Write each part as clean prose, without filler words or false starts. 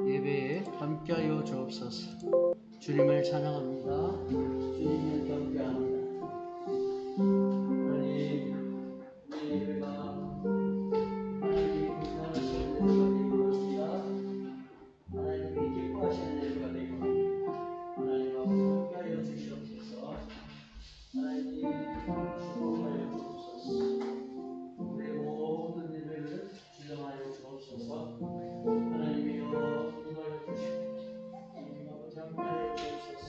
예배에 함께하여 주옵소서. 주님을 찬양합니다. 주님을 경배합니다. 하나님, 우리 예배가 하나님이 기뻐하시는 예배가 되기 원합니다. 하나님이 기뻐하시는 예배가 되기 원합니다. 하나님과 함께하여 주시옵소서. 하나님, 축복하여 주옵소서. 우리 모든 예배를 주장하여 주옵소서. 하나님이여 인도하여 주시옵소서. 하나님 아버지 함께하여 주옵소서.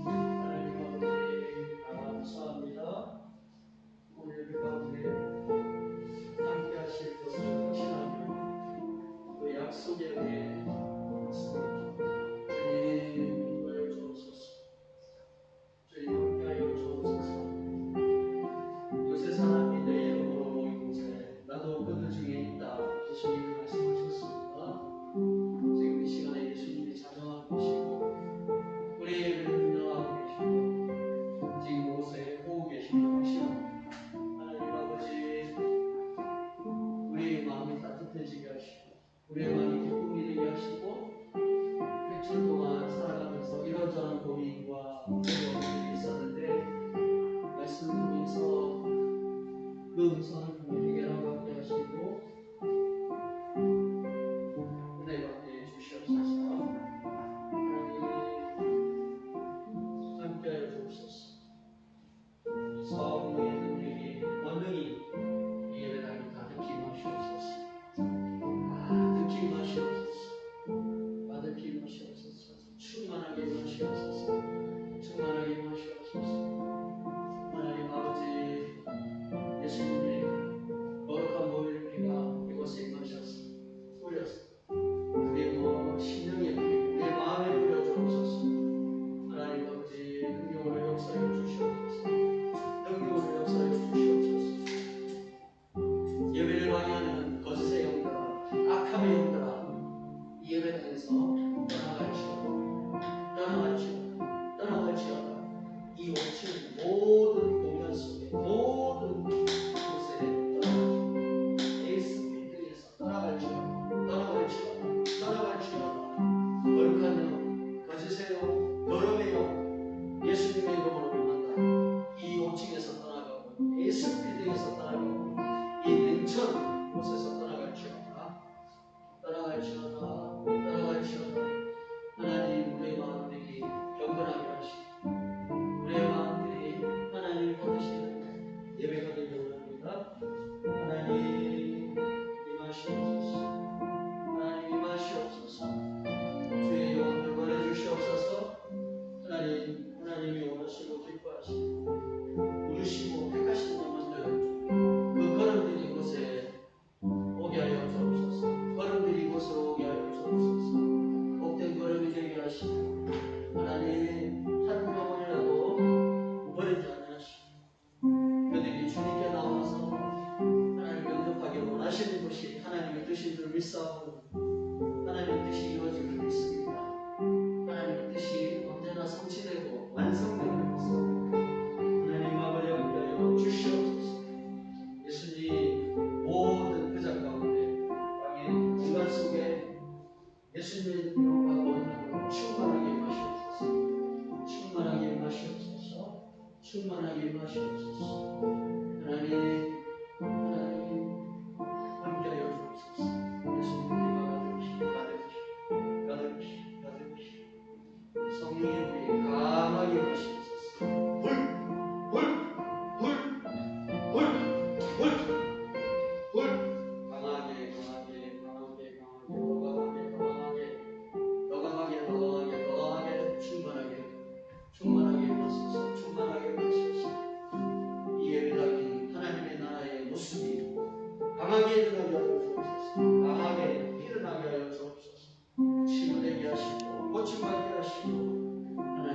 하나님 아버지 감사합니다. 오늘 예배 가운데 함께 하실 것을 확신하며 그 약속에 의해 주님 인도하여 주옵소서. 주님 함께하여 주옵소서. 요새 사람이 내 이름으로 모인 곳에 나도 그들 중에 있다. 예수님이 말씀하셨습니다. 지금 이 시간에 예수님이 자정하고 계시고 우리 예배를 운영하고 계시고 지금 이곳에 보고 계시는 확신합니다. 하나님 아버지, 우리의 마음이 따뜻해지게 하시고 우리의 마음이 기쁨이 되게 하시고 일주일 동안 살아가면서 이런저런 고민과 어려움이 있었는데 말씀을 통해서 그 음성을 우리에게 해결하게 하시고 은혜 받게 주시옵소서. 하나님 함께하여 주옵소서. 사업의 능력이 원능이 이 예배당을 가득히 마시옵소서. 가득히 마시옵소서. 가득히 마시옵소서. 충만하게 마시옵소서. 충만하게 마시옵소서. 하나님 아버지, 예수님의 거룩한 보혈 피가 이곳에 임하셔서 뿌려서 우리의 심령에 뿌리고 우리의 마음에 뿌려 주옵소서. 하나님 아버지, 능력으로 역사해 주시옵소서. 능력으로 역사해 주시옵소서. 예배를 방해하는 거짓의 영들아, 악함의 영들아, 이 예배당에서 떠나갈지어다. 이 5층 모든 공간 속에 모든 곳에 떠나갈지어다. 에이스필드에서 떠나갈지어다. 거룩한 영, 거짓의 영, 더러움의 영, 예수님의 이름으로 임한다. 이 5층에서 떠나가고 에이스필드에서 떠나가고 이 냉천 곳에서 떠나갈지어다. 하나님, 우리의 마음들이 경건하게 하시고 우리의 마음들이 하나님 받으시는 예배가 되기 원합니다. 하나님 임하시옵소서. 하나님 임하시옵소서. 주의 영혼을 보내주시옵소서. 하나님이 원하시고 기뻐하시고 부르시고 택하신 영혼들 그 걸음들이 이곳에 오게 하여 주옵소서. 걸음들이 이곳으로 오게 하여 주옵소서. 복된 걸음이 되게 하시고 하나님 한 영혼이라도 버리지 않으시고 그들이 주님께 나와서 하나님 영접하기를 원하시는 것이 하나님의 뜻인 줄 믿사오니 하나님의 뜻이 이루어지길 믿습니다. 하나님의 뜻이 언제나 성취되고 완성되는 것을 하나님 아버지 함께하여 주시옵소서. 예수님 모든 그 장 가운데 땅의 공간 속에 예수님의 능력과 권능으로 충만하게 임하시옵소서. 충만하게 임하시옵소서. 충만하게 임하시옵소서. 하나님 함께하여 주옵소서. 예수님께 가득히 성령의 불이 강하게 임하시옵소서. 충만하게 임하소서. 충만하게 임하소서. 이 예배당이 하나님의 나라의 모습이 강하게 일어나게 하여 주옵소서. 강하게 일어나게 하여 주옵소서. 치유되게 하시고 고침받게 하시고 하나님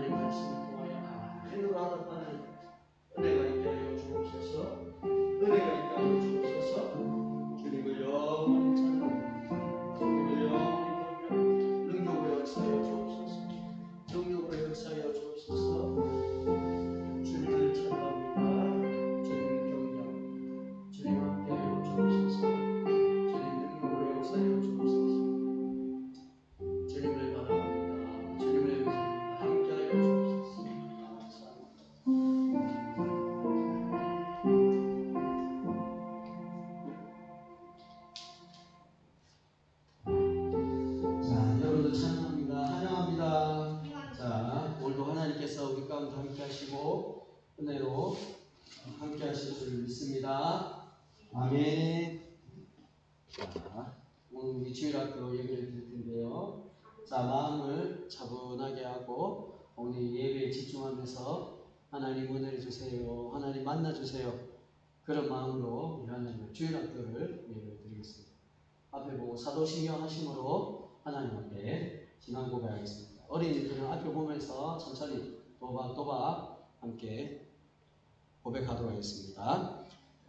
드리겠습니다. 아멘. 자, 오늘 우리 주일학교 예배를 드릴 텐데요. 자, 마음을 차분하게 하고 오늘 예배에 집중하면서 하나님 은혜를 주세요. 하나님 만나주세요. 그런 마음으로 우리 하나님 주일학교를 예배를 드리겠습니다. 앞에 보고 사도신경 하심으로 하나님 앞에 신앙 고백하겠습니다. 어린이들은 앞에 보면서 천천히 또박또박 함께 고백하도록 하겠습니다.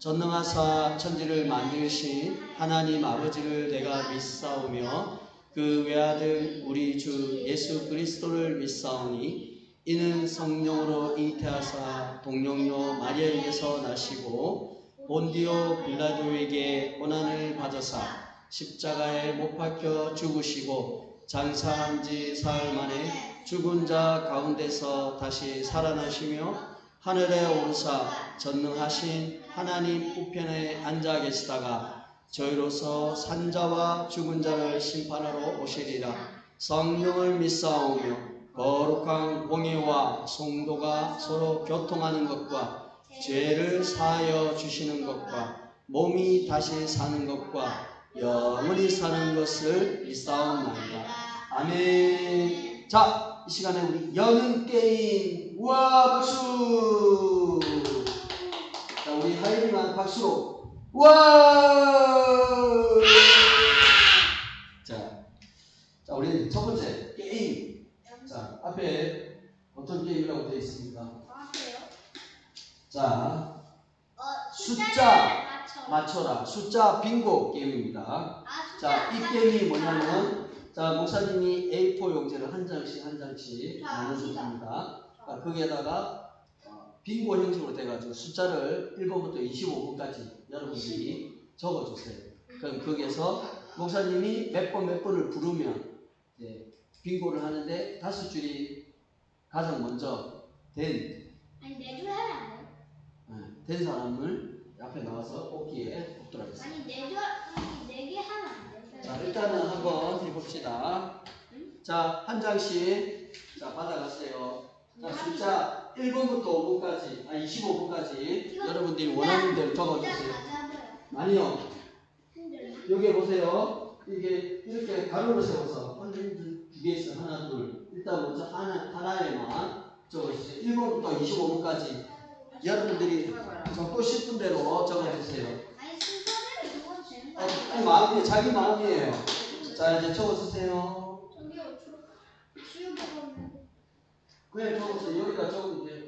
전능하사 천지를 만드신 하나님 아버지를 내가 믿사오며 그 외아들 우리 주 예수 그리스도를 믿사오니 이는 성령으로 잉태하사 동정녀 마리아에게서 나시고 본디오 빌라도에게 고난을 받으사 십자가에 못 박혀 죽으시고 장사한 지 사흘 만에 죽은 자 가운데서 다시 살아나시며 하늘에 오르사 전능하신 하나님 우편에 앉아 계시다가 저희로서 산자와 죽은 자를 심판하러 오시리라. 성령을 믿사오며 거룩한 공예와 성도가 서로 교통하는 것과 죄를 사하여 주시는 것과 몸이 다시 사는 것과 영원히 사는 것을 믿사옵나이다. 아멘. 자, 이 시간에 우리 여는 게임 우와 박수. 자, 우리 하이리만 박수로 우와. 자, 우리 첫 번째 게임. 자, 앞에 어떤 게임이라고 되어 있습니까? 자, 숫자 맞춰라. 숫자 빙고 게임입니다. 자, 이 게임이 뭐냐면, 자, 목사님이 A4 용지를 한 장씩 나눠줍니다. 거기에다가 빙고 형식으로 돼가지고 숫자를 1번부터 25번까지 여러분들이 적어주세요. 그럼 거기에서 목사님이 몇 번을 부르면 빙고를 하는데 5줄이 가장 먼저 된 사람을 앞에 나와서 뽑기에 뽑도록 하겠습니다. 네 개 하면 안 돼요? 자, 일단은 한번 해봅시다. 자, 한 장씩 자 받아가세요. 자, 숫자 1번부터 5번까지, 25번까지 여러분들이 원하는 대로 적어주세요. 아니요. 여기 보세요. 이게 이렇게 가로로 세워서 두 개 있어요. 하나, 둘. 일단 먼저 하나에만 적어주세요. 1번부터 25번까지 여러분들이 적고 싶은 대로 적어주세요. 아니, 마음이에요. 자기 마음이에요. 자, 이제 적어주세요. 그냥 적어주세요. 여기다 적으면 돼요.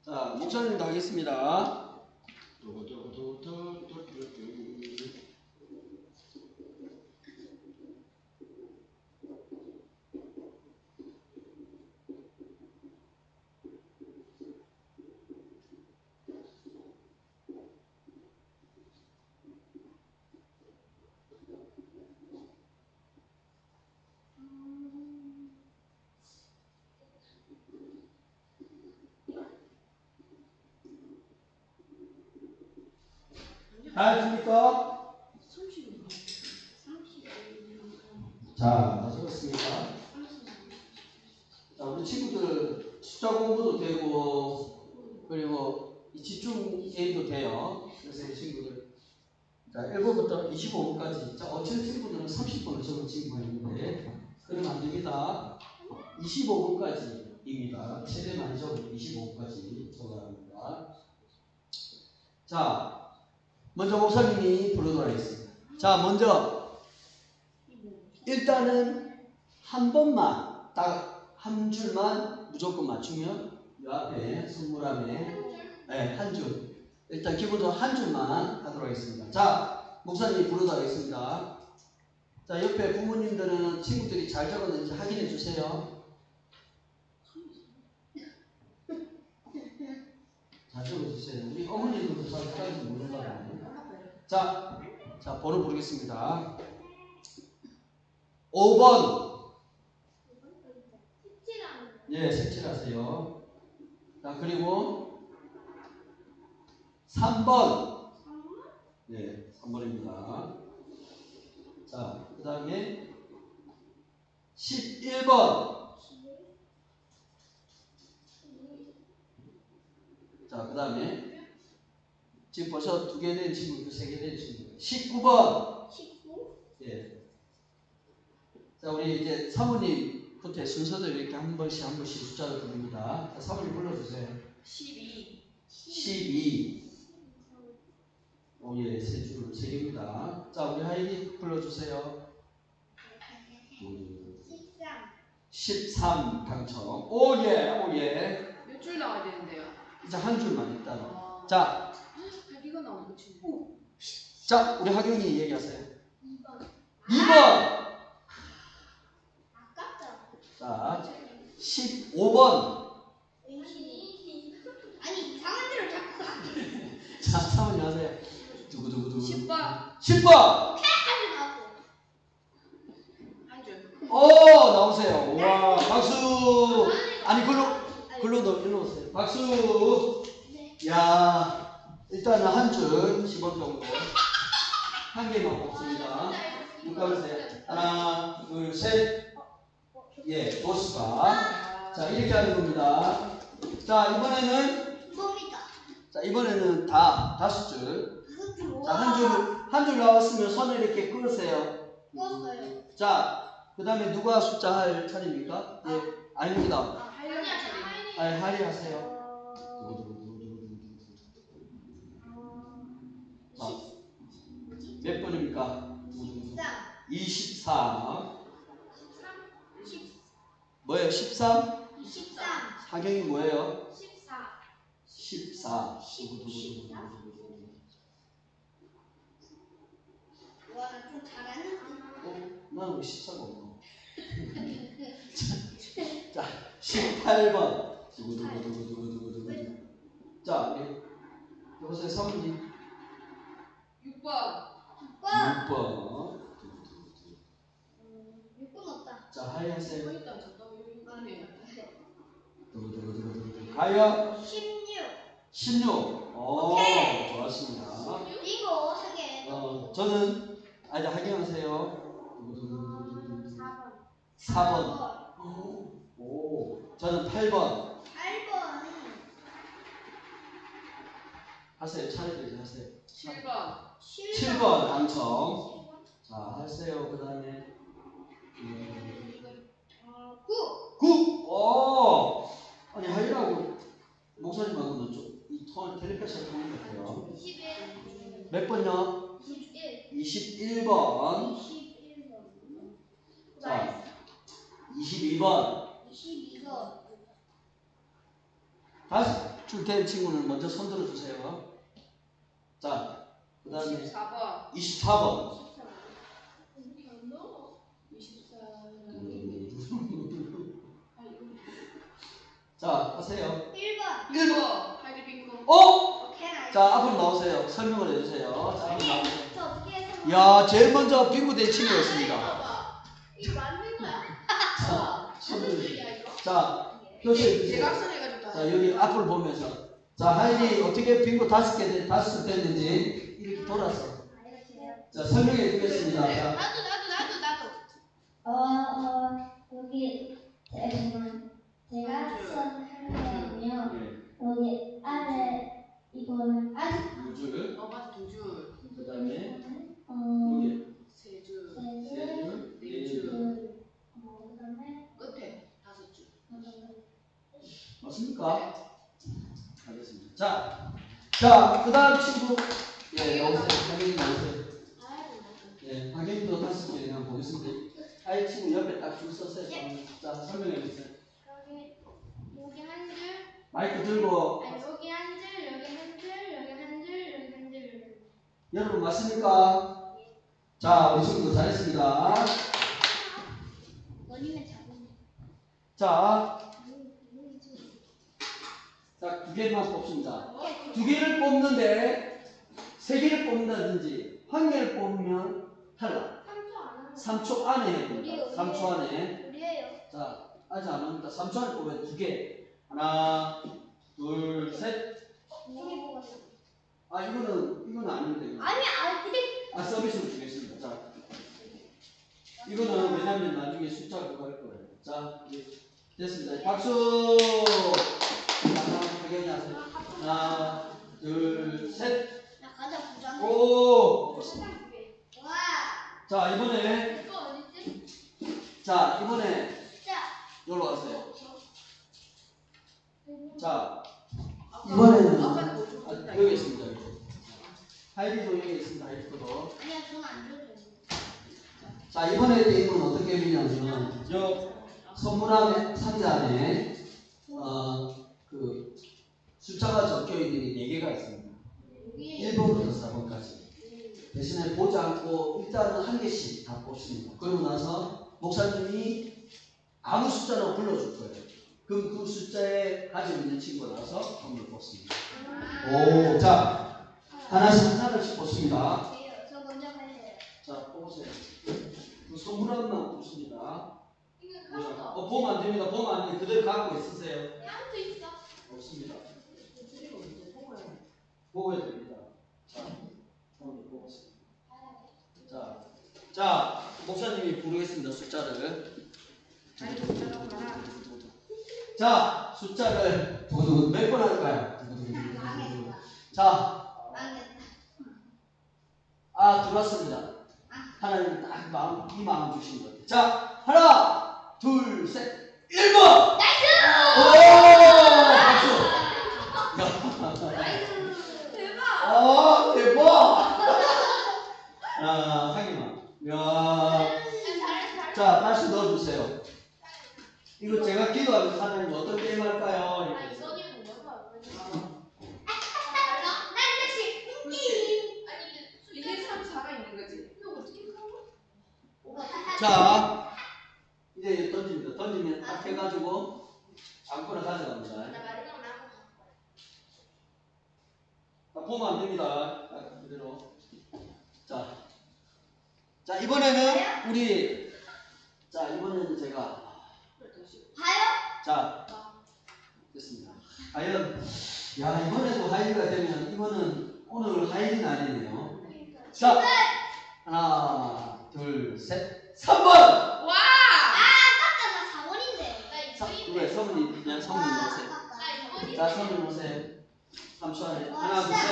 자, 목사님도 하겠습니다. 다 했습니까? 자, 다 적었습니까? 자, 우리 친구들 숫자 공부도 되고, 그리고 이 집중 게임도 돼요. 그래서 우리 친구들, 자, 1번부터 25번까지. 자, 어떤 친구들은 30번을 적은 친구가 있는데, 그러면 안 됩니다. 25번까지입니다. 최대 많이 적으면 25번까지 적어야 합니다. 자, 먼저 목사님이 부르도록 하겠습니다. 자, 먼저 일단은 한 번만 딱 한 줄만 무조건 맞추면 이 앞에 선물함에 한 줄. 일단 기본적으로 한 줄만 하도록 하겠습니다. 자, 목사님이 부르도록 하겠습니다. 자, 옆에 부모님들은 친구들이 잘 적었는지 확인해 주세요. 잘 적어주세요. 우리 어머니들도 잘 적는지 모른다. 자, 번호 부르겠습니다. 5번. 예, 색칠하세요. 자, 그리고 3번. 네, 3번입니다. 자, 그 다음에 11번. 자, 그 다음에 지금 벌써 2개 된 친구, 3개 된 친구. 19번. 19. 예. 자, 우리 이제 사모님 끝에 순서대로 이렇게 한 번씩 숫자를 부릅니다. 자, 사모님 불러주세요. 12. 12. 오, 예, 세 줄, 3개입니다. 자, 우리 하이리 불러주세요. 13 당첨. 오, 예. 몇 줄 나와야 되는데요? 이제 한 줄만 일단. 아. 자, 이거 나오는 거 자, 우리 하경이 얘기하세요. 2번. 2번. 아깝다. 자, 15번. 아니 이상한 데로 자꾸 가. 자, 사모님 하세요. 두구두구두구. 10번. 10번. 하지 마고. 한 줄. 오, 나오세요. 와, 박수. 아니, 글로 일로 오세요. 박수. 네. 야, 일단은 한 줄, 10원 정도. 한 개만 뽑습니다. 눈 감으세요. 하나, 둘, 셋. 예, 도스가. 자, 이렇게 하는 겁니다. 자, 이번에는, 뭡니까? 자, 이번에는 다섯 줄. 다섯 줄. 자, 한 줄 나왔으면 손을 이렇게 끌으세요. 떴어요. 자, 그 다음에 누가 숫자 할 차례입니까? 예, 아닙니다. 아, 하려는 차례. 아니, 하리 하세요. 자, 몇 번입니까? 24. 뭐예요? 13? 13. 하경이 뭐예요? 14. 14. 와, 나 좀 잘하는데. 나는 왜 14가 없나? 자, 18번. 자, 우리 여보세요, 사모님. 6번. 6번. 6번. 6번 없다. 자, 하이 하세요. 일단 잠깐만 이거 있네. 가요. 16. 16. 오, 오케이. 좋았습니다. 이거 하게. 저는 이제 하경하세요. 4번. 4번. 오, 저는 8번. 8번. 하세요. 차례대로 하세요. 7번. 7번 당첨. 자, 하세요. 그 다음에 9. 9. 오, 아니 하이라고 목사님하고는 좀이 텔레파시가 통한 것 같아요. 21. 몇 번요? 21. 21번. 21번. 자, 22번. 22번. 다시 줄된 친구는 먼저 손 들어주세요. 자, 그 다음에 24번. 24번. 24. 자, 하세요. 1번. 1번. 하이드 빙고. 어? 오케이. 자, 앞으로 나오세요. 설명을 해주세요. 자, 앞으로 나오세요. 저 어떻게 해서? 야, 제일 먼저 빙고된 친구였습니다. 이거 맞는 거야? 자, 손 무슨 들어주세요. 소리야 이거? 자, 표시해 주세요. 대각선 해가지고. 자, 여기 앞을 보면서. 자, 하인이 어떻게 빙고 5개 됐는지 이렇게 돌아서. 자, 설명해 주겠습니다. 자, 나도. 여기 대각선 하면요. 여기 아래 이거는 아직 두 줄. 맞아 2줄. 그 다음에 어 여기 3줄. 세 줄. 네 4줄. 줄. 그다음에 끝에 5줄. 맞습니까? 알겠습니다. 자, 그 다음 친구. 예, 나오세요. 하경이 나오세요. 예, 하경이도 5개 그냥 보겠습니다. 아이 친구 옆에 딱 줄 서세요. 자, 설명해 주세요. 여기 한 줄, 마이크 들고. 아니 여기 한 줄, 여기 한 줄, 여기 한 줄, 여기 한 줄, 여기. 여러분 맞습니까? 자, 우리 친구도 잘했습니다. 원인은 작은. 자, 2개만 뽑습니다. 2개를 뽑는데 3개를 뽑는다든지 1개를 뽑으면 탈락. 3초 안에 해야 됩니다. 3초 안에. 우리예요. 자, 아직 안 합니다. 3초 안에 뽑으면 2개. 하나, 둘, 셋. 아, 이거는 아닌데. 아니. 아, 서비스로 주겠습니다. 자, 이거는 왜냐면 나중에 숫자 그거 할 거예요. 자, 이제 됐습니다. 박수! 하나, 하경이 하세요. 하나, 둘, 셋. 오. 와. 자, 이번에 이거 어딨지? 자, 이번에 자. 여기로 와세요. 자, 아까- 이번에는 아까는 뭐 좀- 여기 있습니다. 여기. 하이리도 여기 있습니다. 하이리도. 아니야, 돈안 줘도 돼. 자, 이번에 게임은 어떻게 되냐면 저 선물함의 상자 안에 그 숫자가 적혀 있는 게 4개가 있습니다. 여기 1번부터 4번까지. 대신에 보지 않고 일단은 한 개씩 다 뽑습니다. 그러고 나서 목사님이 아무 숫자나 불러줄 거예요. 그럼 그 숫자에 가지고 있는 친구가 나서 선물 뽑습니다. 오, 자, 하나씩 뽑습니다. 저 먼저 할래요. 자, 뽑으세요. 그 선물함만 뽑습니다. 이거 카운터. 보면 안 됩니다. 보면 안 돼요. 그대로 갖고 있으세요. 카운터 있어. 없습니다. 이거 이제 먹어야 돼. 보고야 됩니다. 자, 오늘 뽑았습니다. 자, 목사님이 부르겠습니다. 숫자를. 아이고, 잠깐만. 자, 숫자를 두구두구 몇 번 할까요? 두구두구. 자, 들어왔습니다. 하나님 딱 이 마음 주신 거예요. 자, 하나, 둘, 셋, 1번! 오! 박수! 대박. 대박! 상임아. 야. 잘했어. 자, 다시 넣어주세요. 이거 제가 기도하면서 하나님 어떤 게임 할까요? 이렇게 해서. 이게 참 살아있는 거지. 이거 어떻게 하는 자, 이제 던집니다. 던지면 딱 해가지고 아무거나 가져갑니다. 보면 안 됩니다. 그대로. 자, 이번에는 이번에는 제가 자, 됐습니다. 과연, 야, 이번에도 하이가 되면 이거는 오늘 하이는 아니네요. 자, 하나, 둘, 셋, 3번! 왜 성훈이, 그냥 성훈이 놓으세요. 자, 성훈이 놓으세요. 3초 안에. 하나, 둘, 셋.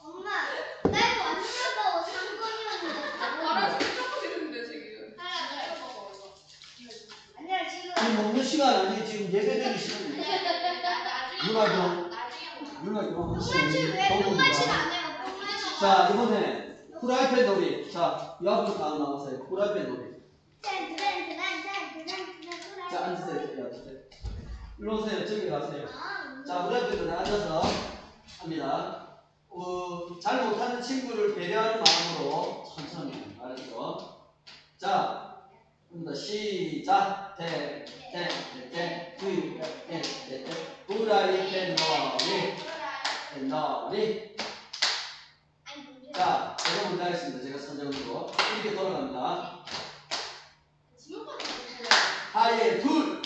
엄마, 나 이거 완전 아까워. 3번이었는데. 말할 수 조금 있는데 지금. 아니야, 지금. 지금 먹는 시간 아니에요. 지금 예배드리는 시간이에요. 누나 좀 똥만칠 왜 똥만칠 안 해요? 똥만칠. 자, 이번에 프라이팬 놀이. 자, 이 앞으로 다 나오세요. 프라이팬 놀이. 자, 앉으세요. 저기 앉으세요. 일로 오세요. 저기 가세요. 자, 프라이팬 놀이 앉아서 합니다. 잘 못하는 친구를 배려하는 마음으로 천천히. 알았죠? 자, 그럼 시작. 프라이팬 놀이. 자, 제가 먼저 하겠습니다. 제가 선정으로 이렇게 돌아갑니다. 하예 둘.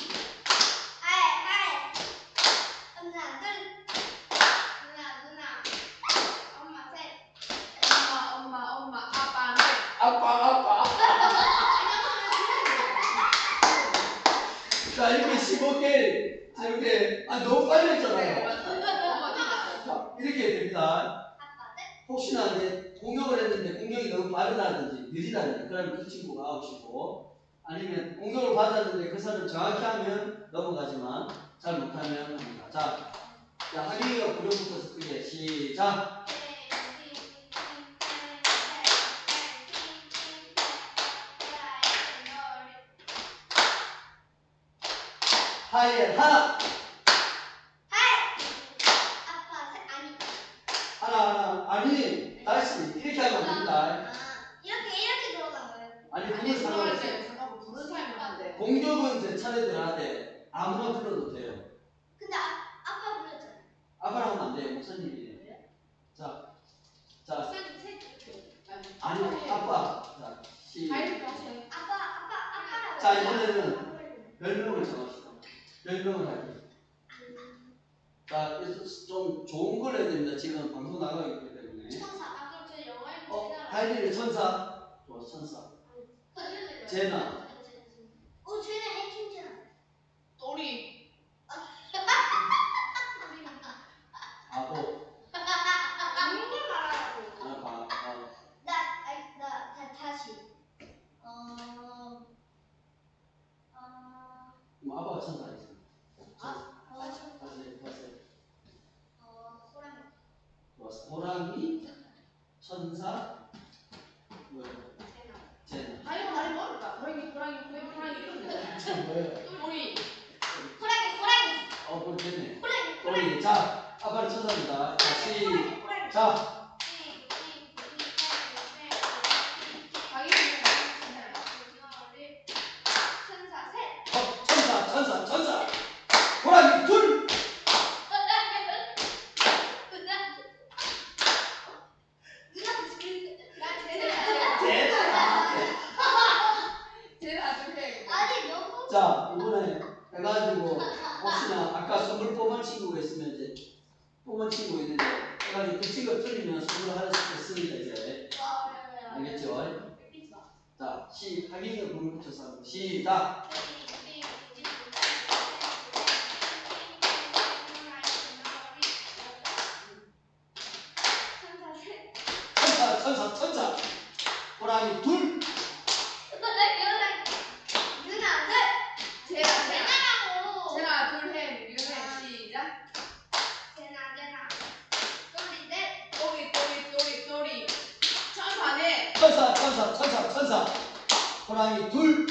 엄마, 아빠, 네. 아빠. 자, 이렇게 15개. 자, 이렇게 너무 빨리 했잖아요. 자, 이렇게 됩니다. 혹시나 이제 공격을 했는데 공격이 너무 빠르다든지 느리다든지 그러면 그 친구가 아웃이고, 아니면 공격을 받았는데 그 사람 정확히 하면 넘어가지만 잘 못하면 합니다. 자, 하기가 구령부터 크게 시작. 하이에 하나. 아니 다시 이렇게 하면 안 됩니다. 이렇게 돌아간 거예요. 아니 아니, 그건 상관없어요. 잠깐만 부른 사람이 하는데. 공격은 제 차례 들어야 돼. 아무나 불러도 돼요. 근데 아빠 불렀잖아. 아빠랑 하면 안 돼요. 목사님이에요. 자, 아니 아빠. 자, 아빠라고. 자, 이번에는 별명을 정합시다. 별명을 할게요. 자, 그래서 좀 좋은 걸 해야 됩니다. 지금 방송 나가고 있기 때문에. 하이리를 천사. 좋아, 천사. 제나. 쟤는 해킹잖아. 또리. 아빠가 천사 아니지? 호랑이. 좋았어. 호랑이, 천사, 뭐야? 쟤는 다리 멀었다. 호랑이 이런 데. 쟤 뭐예요? 우리 그럼 됐네. 호랑이. 자, 아빠는 천사입니다. 다시. 자, 천사. 호랑이 둘. 자, 이번에 해가지고 혹시나 아까 선물 뽑은 친구가 있으면 이제 뽑은 친구가 있는데 해가지고 그 친구가 틀리면 선물 하나씩 씁니다 이제. 알겠죠? 자, 하기는 불을 붙여서 하는 거. 시작. 천사. 호랑이 둘. 제가 둘해 미련해 시작. 또리 천사네. 천사. 호랑이 둘.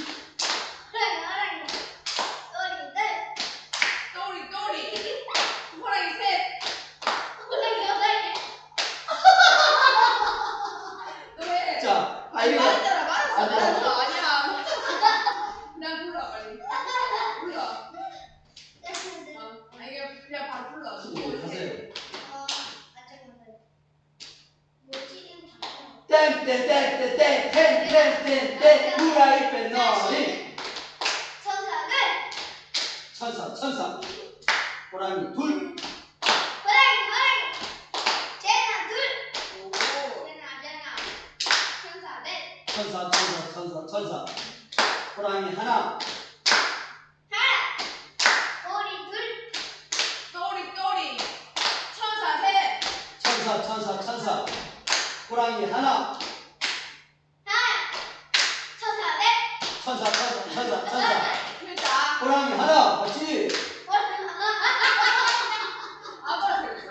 또리 호랑이 셋. 너왜 자, 아니 아이가 말했잖아. 아니야. 그냥 불러 빨리. 불러. 이게 그냥 바로 불러. 친구 하세요. 땡 후라이팬 너리. 천사. 호랑이 둘. 천사. 호랑이 하나. 또리 천사 셋. 천사. 호랑이 하나. 천사. 그러니까 호랑이 하나. 맞지? 아빠가 그랬어.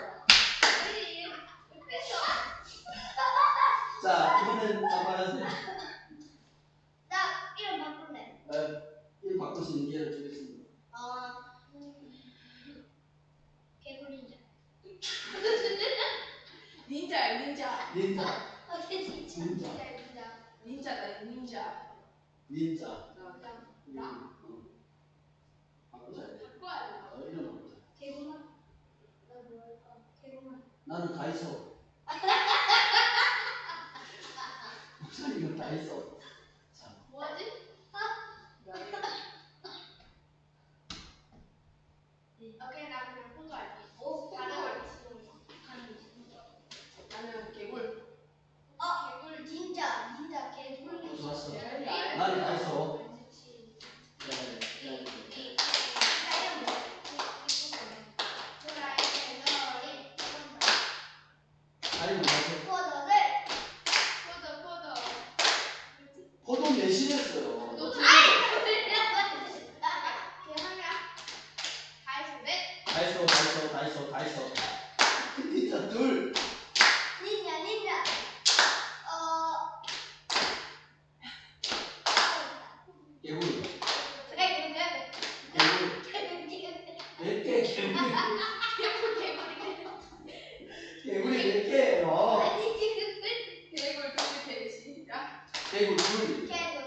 자, 이번엔 잠깐하세요. 일 바꿀 수 있는 기회를 주겠습니다. 닌자야 닌자. 닌자다 닌자. 닌자. 나. 바꾸자. 바꿔야 돼. 이름 바꾸자. 나는 다 있어. 목사님은 다 있어. 자, 뭐하지? 오케이, 나 그냥 포도 할게. 다른 걸 나는 개굴. 개굴 진짜 개굴. 좋았어. 네. 나는 다 있어. 아니 뭐지? 포도 매실했어요. 또 다 있어. 진짜 둘. 개구리. 몇 개? 개구리 몇 개예요? 개굴 그렇게 시작. 개구리 둘. 개굴.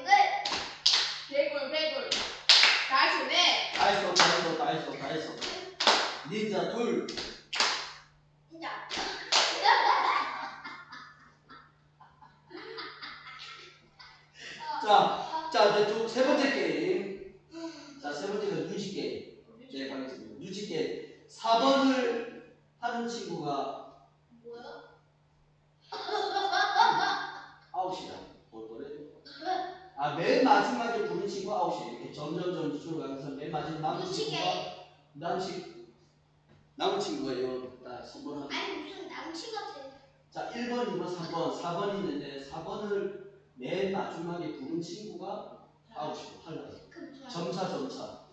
다시 네. 다 있어. 닌자 둘. 자, 이제 세 번째 게임. 자, 세 번째가 유지 게임. 네, 가겠습니다. 유지 게임. 4번을 하는 친구가 9시다. 아, 맨 마지막에 부른 친구 9시. 이렇게 점점 줄어가면서 맨 마지막 남은 친구가 남은 친구예요. 자, 선번하고. 자, 1번, 2번, 3번, 4번이 있는데 4번을 맨 마지막에 부른 친구가 9시로 탈락해요. 점차.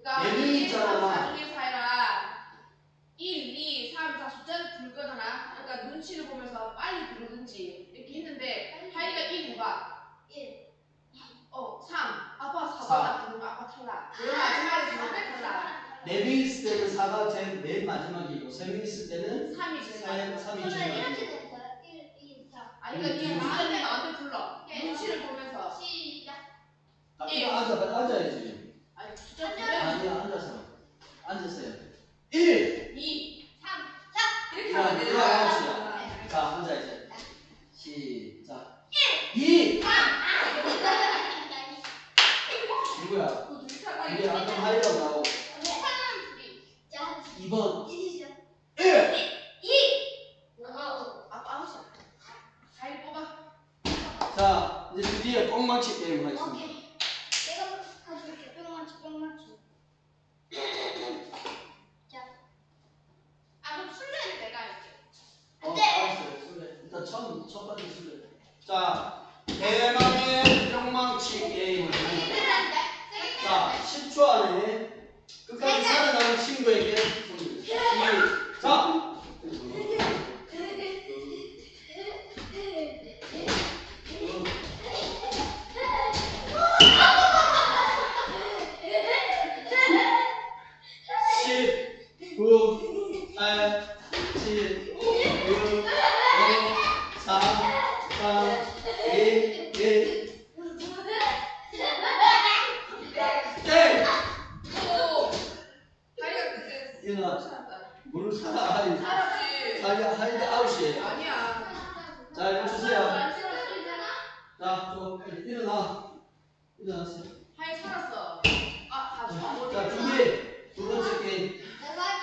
그러니까 네 명이 있잖아. 4 중에서 하여라 1, 2, 3, 4 숫자를 부를 거잖아. 그러니까 눈치를 보면서 빨리 부르든지 이렇게 했는데 하이가 1 해봐. 3. 아빠 4번 부르면 아빠 탈락. 왜 마지막에 부르면 탈락. 4명 있을 때는 4가 제일 맨 마지막이고 3명 있을 때는 3이 제일 마지막. 3이 저는 제일 이렇게 마지막. 된 거야. 1, 2, 3. 아니 그러니까 니 나한테 나한테 불러. 눈치를 보면서. 시작. 앉아야지. 아니 숫자 앉아. 부르면 아니야, 앉으세요. 1. 2, 3. 이렇게 자, 하면 돼. 이거 아웃이야. 자, 앉아 이제. 시작. 2. 누구야? 그 둘이 탈락. 이게 아까 하이라고 나오고. 2번. 1. 아빠 아웃이야. 하이 뽑아. 자, 이제 드디어 꽁맞히 게임 하겠습니다. 오케이. 내가 가져올게. 뿅 맞춰. 자. 아 그럼 술래는 내가 할게. 알았어요. 술래. 일단 첫 번째 술래. 자, 대망의 뿅망치 게임을 합니다. 자, 10초 안에 끝까지 살아남은 친구에게送시작! 구, 8, 7, 6, 5, 4, 3, 2, 1. 땡! 오. 하이가 그때 이은아, 살았다. 뭘 살아? 살았지. 하이드 아웃이에요. 아니야. 자, 이거 주세요. 안 살았어. 자, 좀 일어나. 일어나세요. 하이 살았어. 아 가져. 자, 두 번째 게임.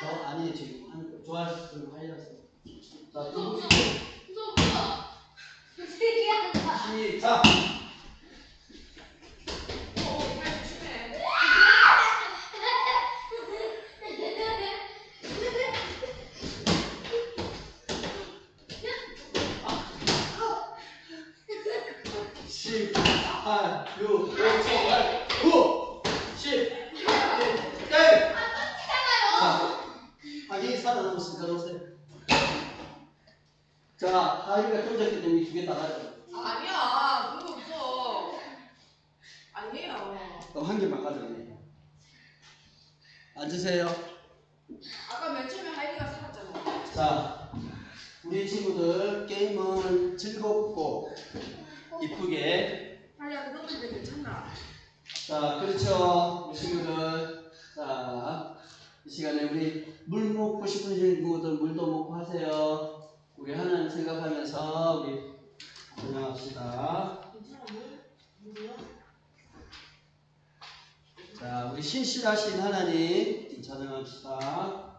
저 아니 지금 한 좋아하시는 하이라서. 자, 두 번째 게임. 시작. 오, 하이 조심해. 십, 8, 6, 5, 7, 8, 9, 10, 1, 땡! 자, 하기 살아남았으니까 놓으세요. 자, 하기가 떨어졌기 때문에 두 개 나가죠. 아니야. 그런 거 없어. 아니에요. 그럼 한 개만 가져가네. 앉으세요. 아까 맨 처음에 하이가 살았잖아. 자, 우리 친구들 게임은 즐겁고 이쁘게. 하이야 그 정도면 괜찮나? 자, 그렇죠. 우리 친구들. 자, 이 시간에 우리 물 먹고 싶은 친구들 물도 먹고 하세요. 우리 하나님 생각하면서 우리 전향합시다. 자, 우리 신실하신 하나님 전향합시다.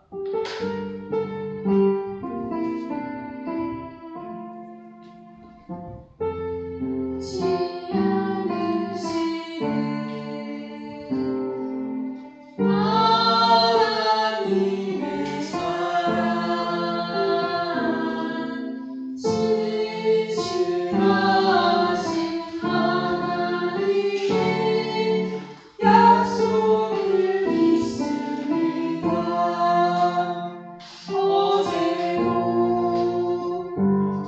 하나님의 사랑 신실하신 하나님의 약속을 믿습니다. 어제도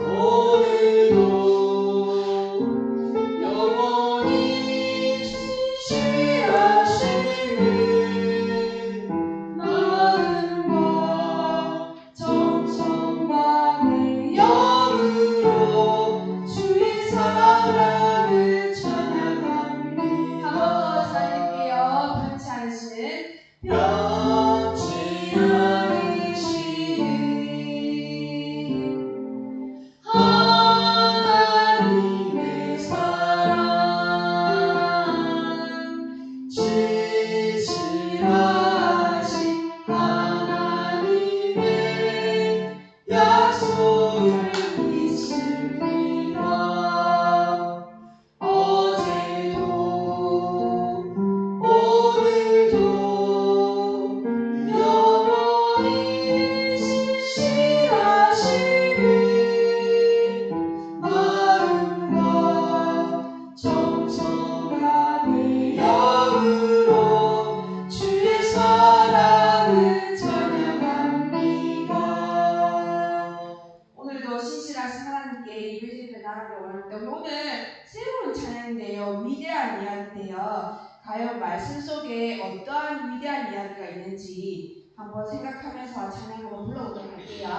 오늘도 영원히 신실하시는 마음과 정성과 내 영으로 주의 하나님께 예배드리며 나가길 원합니다. 오늘 새로운 찬양인데요. 위대한 이야기인데요. 과연 말씀 속에 어떠한 위대한 이야기가 있는지 한번 생각하면서 찬양 한번 불러보도록 할게요.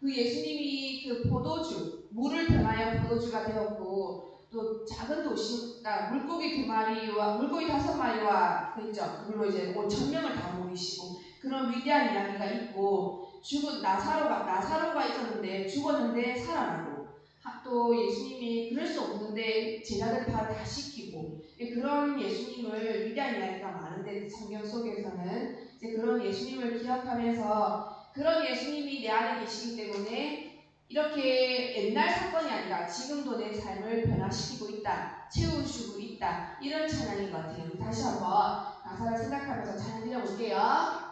그 예수님이 그 포도주, 물을 변하여 포도주가 되었고, 또 작은 도시, 그러니까 물고기 2마리와 물고기 5마리와 그죠? 그걸로 이제 5,000명을 다 먹이시고 그런 위대한 이야기가 있고, 죽은 나사로가 있었는데 죽었는데 살아나고, 또 예수님이 그럴 수 없는데 제자들 발을 다 씻기고, 그런 예수님을 위대한 이야기가 많은데 성경 속에서는 이제 그런 예수님을 기억하면서 그런 예수님이 내 안에 계시기 때문에 이렇게 옛날 사건이 아니라 지금도 내 삶을 변화시키고 있다, 채워주고 있다, 이런 찬양인 것 같아요. 다시 한번 가사를 생각하면서 찬양 드려볼게요.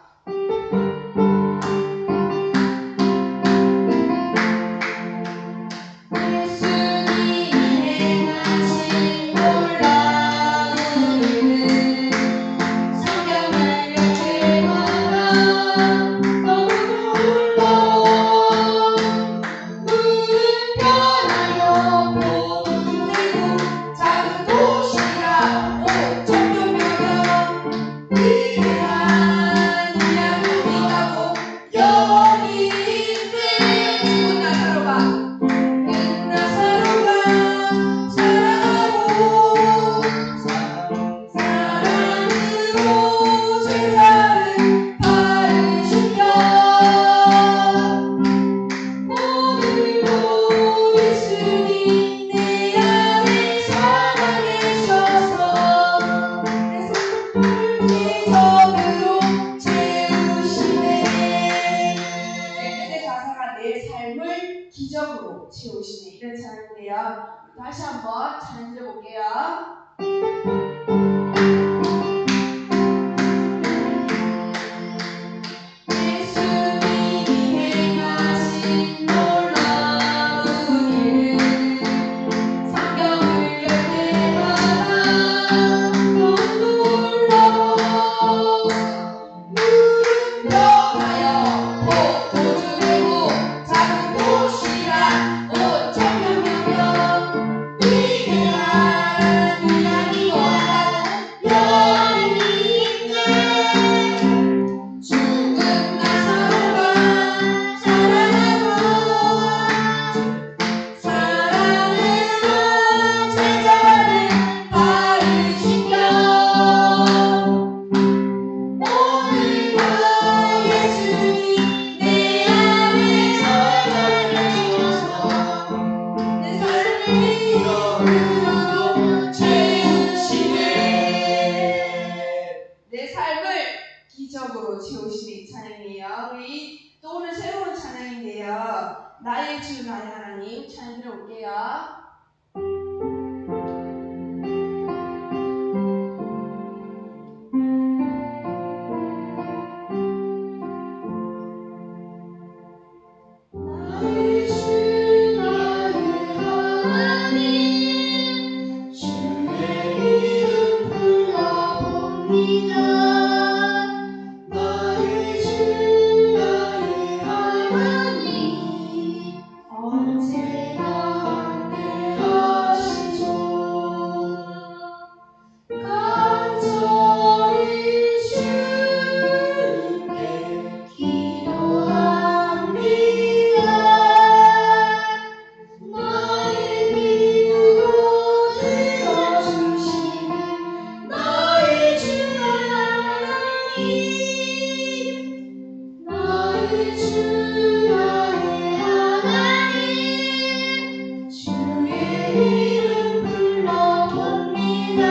기적으로 채우시네, 이런 찬양인데요. 다시 한번 찬양 드려볼게요. 위대한 이야기와 기적으로 채우시는 이 찬양이에요. 우리 또 오늘 새로운 찬양인데요. 나의 주 나의 하나님 찬양 들어올게요. 나의 주 나의 하나님 주의 이름 불러봅니다. 나의 주 나의 하나님 언제나 함께하시죠. 간절히 주님께 기도합니다. 나의 기도 들어주시는 나의 주 하나님, 나의 주 나의 하나님 주의 이름 불러봅니다.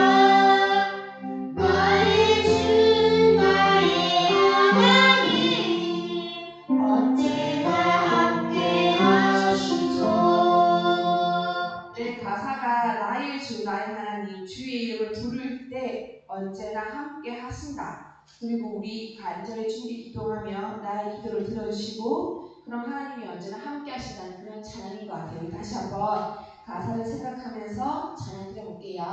나의 주 나의 하나님 언제나 함께하시죠. 네, 가사가 나의 주 나의 하나님 주의 이름을 부를 때 언제나 함께 하신다. 그리고 우리 간절히 주님께 기도하며 나의 기도를 들어주시고 그럼 하나님이 언제나 함께 하신다는 그런 찬양인 것 같아요. 다시 한번 가사를 생각하면서 찬양 드려볼게요.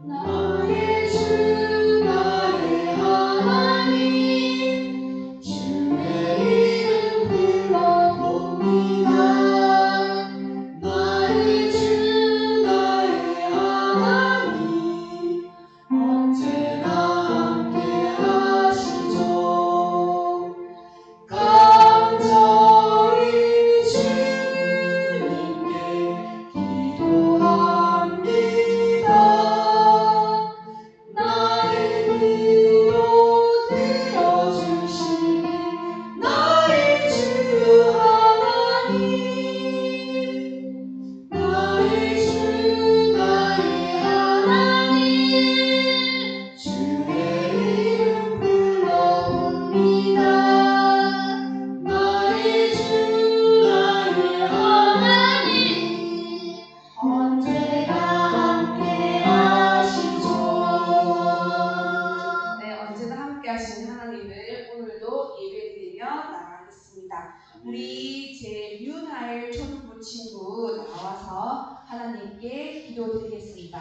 나의 주 나의 하나님 주의 이름 불러봅니다. 나의 주 나의 하나님 언제나 함께하시죠. 간절히 주님께 기도합니다. 나의 기도 들어주시는 나의 주 하나님, 나의 주 나의 하나님 주의 이름 불러봅니다. 나의 주 나의 하나님 언제나 함께하시죠. 네, 언제나 함께 하시는 하나님을 오늘도 예배드리며 나가겠습니다. 우리 제 유나일 초등부 친구 나와서 하나님께 기도드리겠습니다.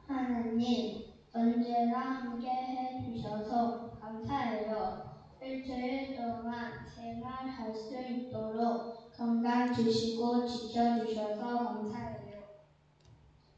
하나님 언제나 함께 해주셔서 감사해요. 일주일 동안 생활할 수 있도록 건강 주시고 지켜주셔서 감사해요.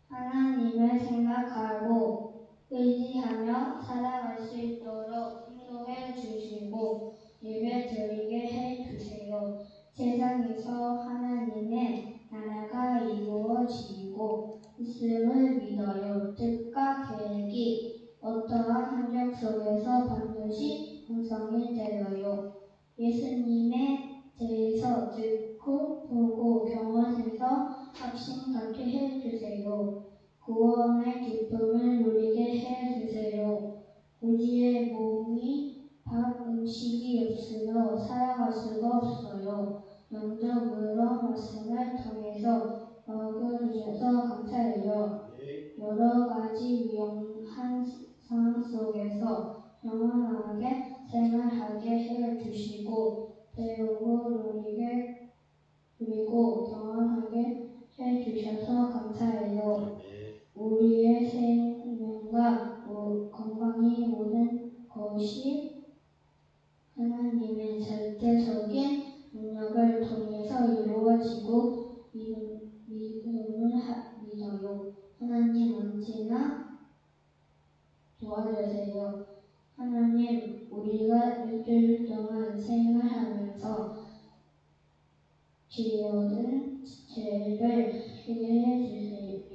하나님을 생각하고 의지하며 살아갈 수 있도록 인도해 주시고 예배 드리게 해주세요. 세상에서 하나님의 나라가 이루어지고 있음을 믿어요. 뜻과 계획이 어떠한 환경 속에서 반드시 형성이 되어요. 예수님에 대해서 듣고 보고 경험해서 확신 갖게 해주세요. 구원의 기쁨을 누리게 해주세요. 우리의 몸이 밥 음식이 없으며 살아갈 수가 없어요. 영적으로 말씀을 통해서 먹여주셔서 감사해요. 여러 가지 위험한 상황 속에서 평안하게 생활하게 해주시고 배우고 누리게 그리고 경험하게 해주셔서 감사해요. 우리의 생명과 건강이 모든 것이 하나님의 절대적인 능력을 통해서 이루어지고 믿음을 믿어요. 하나님 언제나 도와주세요. 하나님 우리 일주일 동안 생활하면서 지어든 죄를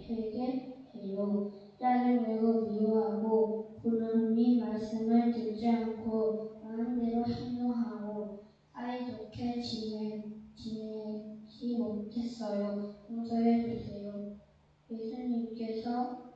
회개해요. 짜증내고 미워하고 부르니 말씀을 듣지 않고 마음대로 행동하고 사이좋게 지내지 못했어요. 용서해 주세요. 예수님께서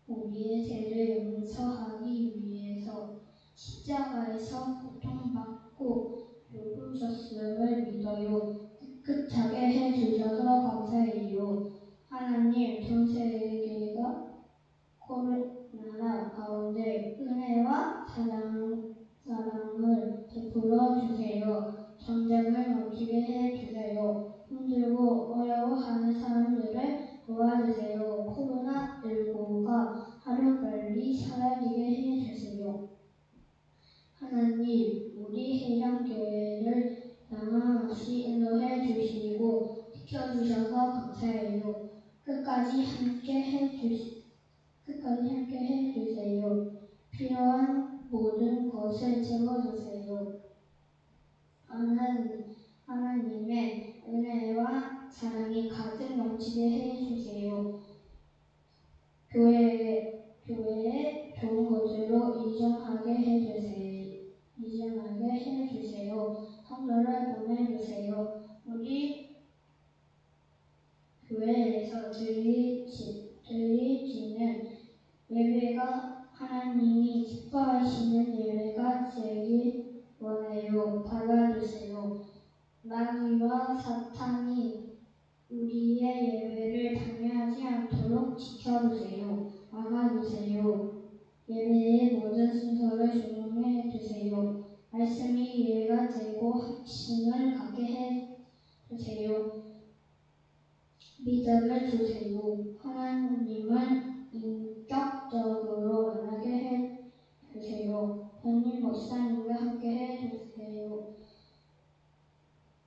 우리의 죄를 용서하기 위해서 십자가에서 고통받고 죽으셨음을 믿어요. 깨끗하게 해주셔서 감사해요. 하나님, 전 세계가 코로나 가운데 은혜와 사랑을 베풀어 주세요. 전쟁을 멈추게 해주세요. 힘들고 어려워하는 사람들을 도와주세요. 코로나19가 하루빨리 사라지게 해주세요. 하나님, 우리 해양교회를 영원없이 인도해 주시고 지켜주셔서 감사해요. 끝까지 함께 해주세요. 필요한 모든 것을 채워주세요. 하나님의 은혜와 사랑이 가득 넘치게 해주세요. 교회에 좋은 것으로 이전하게 해주세요. 성도를 보내주세요. 우리 교회에서 드리지는 예배가 하나님이 기뻐하시는 예배가 되길 원해요. 받아주세요. 마귀와 사탄이 우리의 예배를 방해하지 않도록 지켜주세요. 막아주세요. 예배의 모든 순서를 조용해 주세요. 말씀이 이해가 되고 확신을 갖게 해주세요. 믿음을 주세요. 하나님을 인격적으로 만나게 해주세요. 현임 목사님과 함께 해주세요.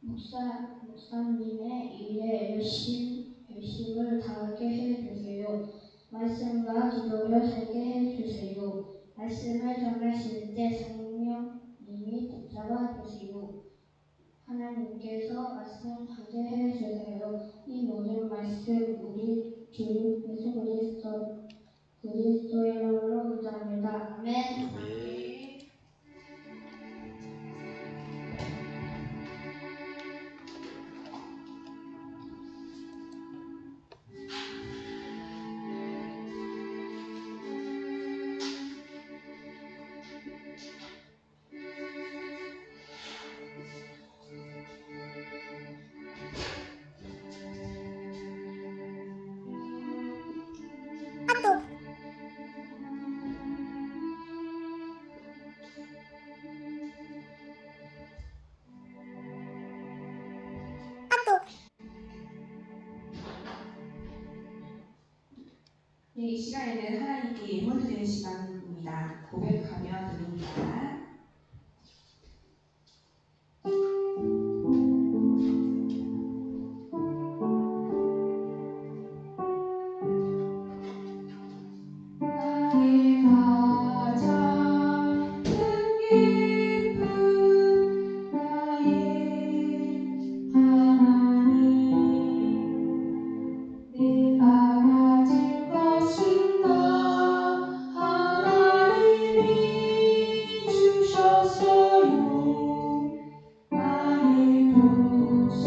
목사님의 일에 열심을 다하게 해주세요. 말씀과 기도를 살게 해주세요. 말씀을 전하실 때 성령님이 붙잡아 주시고 하나님께서 말씀하게 해주세요. 이 모든 말씀 우리 주 예수 그리스도의 이름으로 기도합니다. 아멘. 네. 네, 이 시간에는 하나님께 예물 드리는 시간입니다. 고백하며 드립니다. 나의 가장 큰 기쁨 나의 하나님 내가 가진 것은 다 하나님이 주셨어요. 나의 구속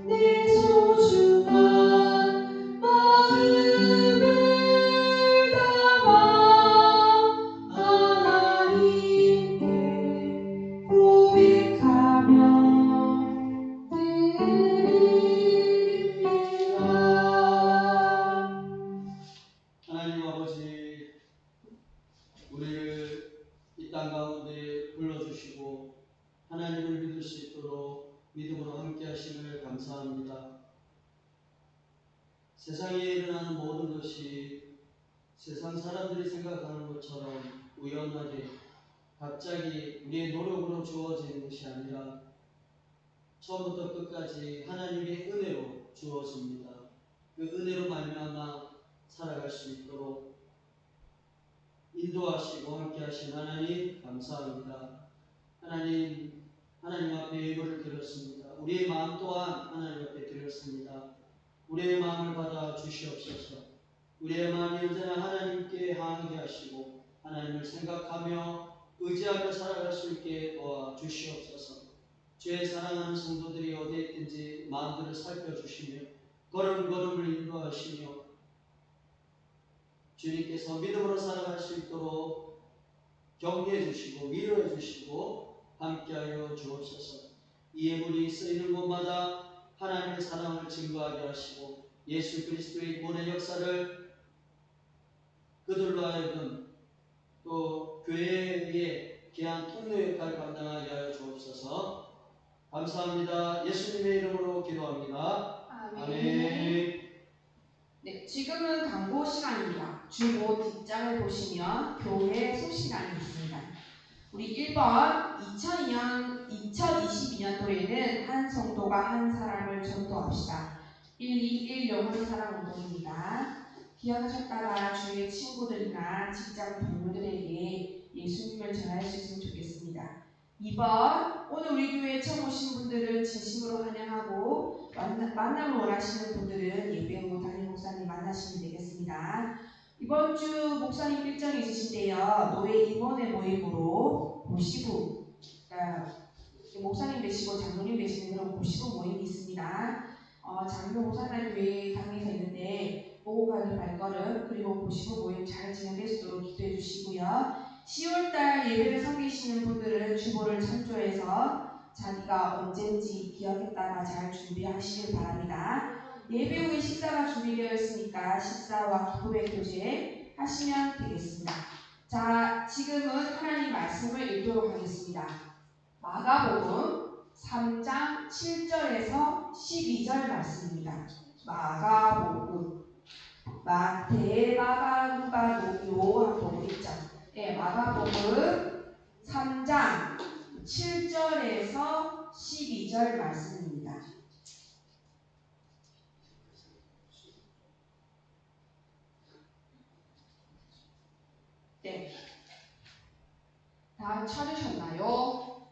내 소중한 마음을 담아 하나님께 고백하며 드립니다. 하나님 아버지, 우리를 이 땅 가운데 불러주시고 하나님을 믿을 수 있도록 믿음으로 함께 하심을 감사합니다. 세상에 일어나는 모든 것이 세상 사람들이 생각하는 것처럼 우연하게 갑자기 우리의 노력으로 주어지는 것이 아니라 처음부터 끝까지 하나님의 은혜로 주어집니다. 그 은혜로 말미암아 살아갈 수 있도록 이 인도하시고 함께하신 하나님 감사합니다. 하나님 앞에 예물을 드렸습니다. 우리의 마음 또한 하나님 앞에 드렸습니다. 우리의 마음을 받아 주시옵소서. 우리의 마음이 언제나 하나님께 향하게 하시고 하나님을 생각하며 의지하며 살아갈 수 있게 도와 주시옵소서. 주의 사랑하는 성도들이 어디에 있든지 마음들을 살펴주시며 걸음걸음을 인도하시며 주님께서 믿음으로 살아갈 수 있도록 격려해 주시고 위로해 주시고 함께하여 주옵소서. 이 예물이 쓰이는 곳마다 하나님의 사랑을 증거하게 하시고 예수 그리스도의 구원의 역사를 그들로 하여금 또 교회의 귀한 통로 역할을 감당하게 하여 주옵소서. 감사합니다. 예수님의 이름으로 기도합니다. 아멘. 네, 지금은 광고 시간입니다. 주보 뒷장을 보시면 교회 소식란이 있습니다. 우리 1번 2022년도에는 한 성도가 한 사람을 전도합시다. 121 영혼 사랑 운동입니다. 기억하셨다가 주위의 친구들이나 직장 동료들에게 예수님을 전할 수 있으면 좋겠습니다. 2번 오늘 우리 교회에 처음 오신 분들은 진심으로 환영하고 만남을 원하시는 분들은 예배 후 담임 목사님 만나시면 되겠습니다. 이번 주 목사님 일정이 있으신데요. 노예 임원회 모임으로 고시부 목사님 되시고 장로님 되시는 그런 고시부 모임이 있습니다. 장로 목사님 교회 당에서 있는데 오고 가는 발걸음 그리고 고시부 모임 잘 진행될 수 있도록 기도해 주시고요. 10월달 예배를 섬기시는 분들은 주보를 참조해서 자기가 언제인지 기억했다가 잘 준비하시길 바랍니다. 예배 후에 식사가 준비되어 있으니까 식사와 기도의 교제 하시면 되겠습니다. 자, 지금은 하나님 말씀을 읽도록 하겠습니다. 마가복음 3장 7절에서 12절 말씀입니다. 마가복음 마태, 마가, 누가, 요한복음 있죠. 네, 마가복음 3장 7절에서 12절 말씀입니다. 네. 다 찾으셨나요?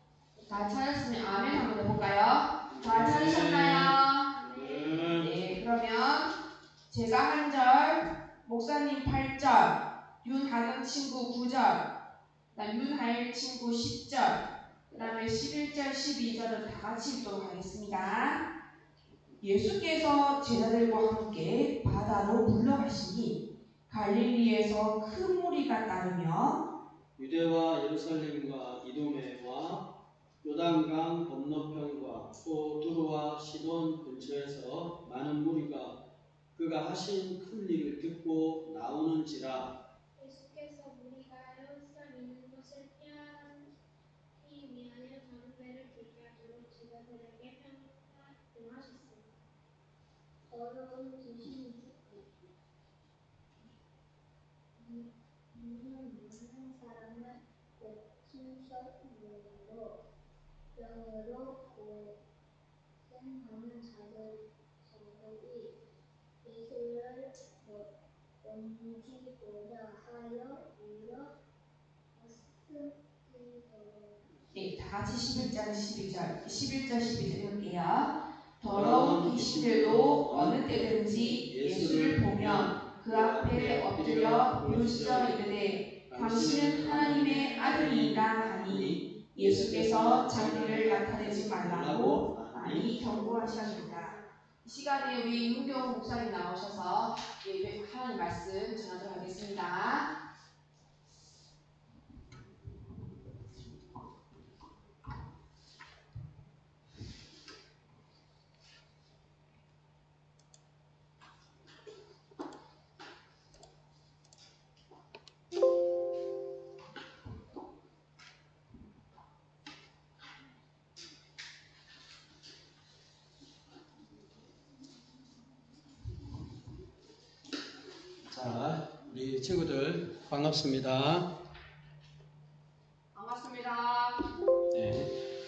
다 찾았으면 아멘 한번 해볼까요? 다 찾으셨나요? 네, 그러면 제가 한 절, 목사님 8절, 윤하경 친구 9절, 윤하일 친구 10절, 그 다음에 11절, 12절은 다 같이 읽도록 하겠습니다. 예수께서 제자들과 함께 바다로 물러가시니 갈릴리에서 큰 무리가 따르며 유대와 예루살렘과 이도메와 요단강 건너편과 또 두루와 시돈 근처에서 많은 무리가 그가 하신 큰 일을 듣고 나오는지라. 예수께서 무리가 헤어져 있는 것을 피하기 위하여 다른 배를 들게 하도록 제자들에게 명하셨습니다. 어려운 귀신이 눈을 많은 사람을 신속으로 병으로 고생하는 자들이 예수를 옮기고자 하여 물어 네, 다 같이 11절, 12절 읽을게요. 더러운 귀신들도 어느 때든지 예수를 보면 그 앞에 엎드려 부르짖어 이르되 당신은 하나님의 아들이니라 하니 예수께서 자기를 나타내지 말라고 많이 경고하셨습니다. 이 시간에 우리 윤경 목사님 나오셔서 하나님 말씀 전하도록 하겠습니다. 자, 우리 친구들 반갑습니다. 반갑습니다. 네.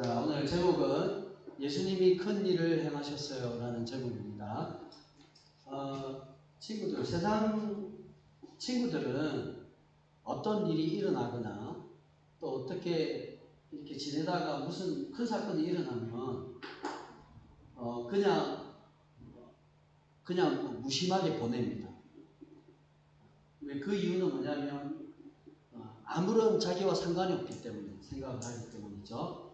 자, 오늘 제목은 예수님이 큰 말하는 제목입니다. 친구들, 세상 친구들은 어떤 일이 일어나거나 또 어떻게 이렇게 지내다가 무슨 큰 사건이 일어나면 그냥 무심하게 보냅니다. 왜 그 이유는 뭐냐면 아무런 자기와 상관이 없기 때문에 생각을 하기 때문이죠.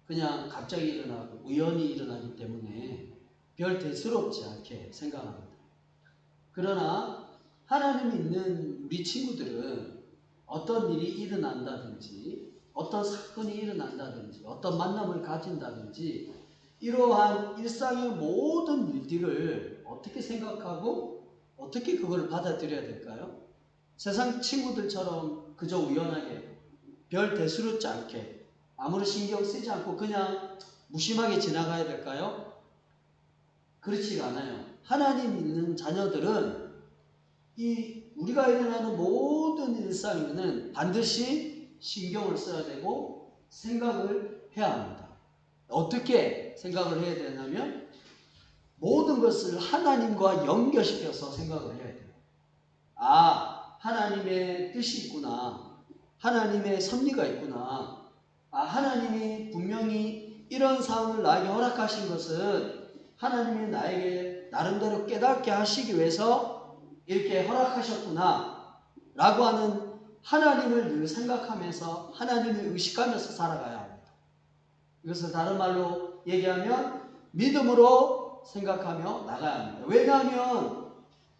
그냥 갑자기 일어나고 우연히 일어나기 때문에 별 대수롭지 않게 생각합니다. 그러나 하나님 믿는 우리 친구들은 어떤 일이 일어난다든지 어떤 사건이 일어난다든지 어떤 만남을 가진다든지 이러한 일상의 모든 일들을 어떻게 생각하고 어떻게 그걸 받아들여야 될까요? 세상 친구들처럼 그저 우연하게 별 대수롭지 않게 아무런 신경 쓰지 않고 그냥 무심하게 지나가야 될까요? 그렇지가 않아요. 하나님 믿는 자녀들은 이 우리가 일어나는 모든 일상에는 반드시 신경을 써야 되고 생각을 해야 합니다. 어떻게 생각을 해야 되냐면 모든 것을 하나님과 연결시켜서 생각을 해야 돼요. 하나님의 뜻이 있구나. 하나님의 섭리가 있구나. 하나님이 분명히 이런 상황을 나에게 허락하신 것은 하나님이 나에게 나름대로 깨닫게 하시기 위해서 이렇게 허락하셨구나 라고 하는 하나님을 늘 생각하면서 하나님을 의식하면서 살아가야 합니다. 이것을 다른 말로 얘기하면 믿음으로 생각하며 나가야 합니다. 왜냐하면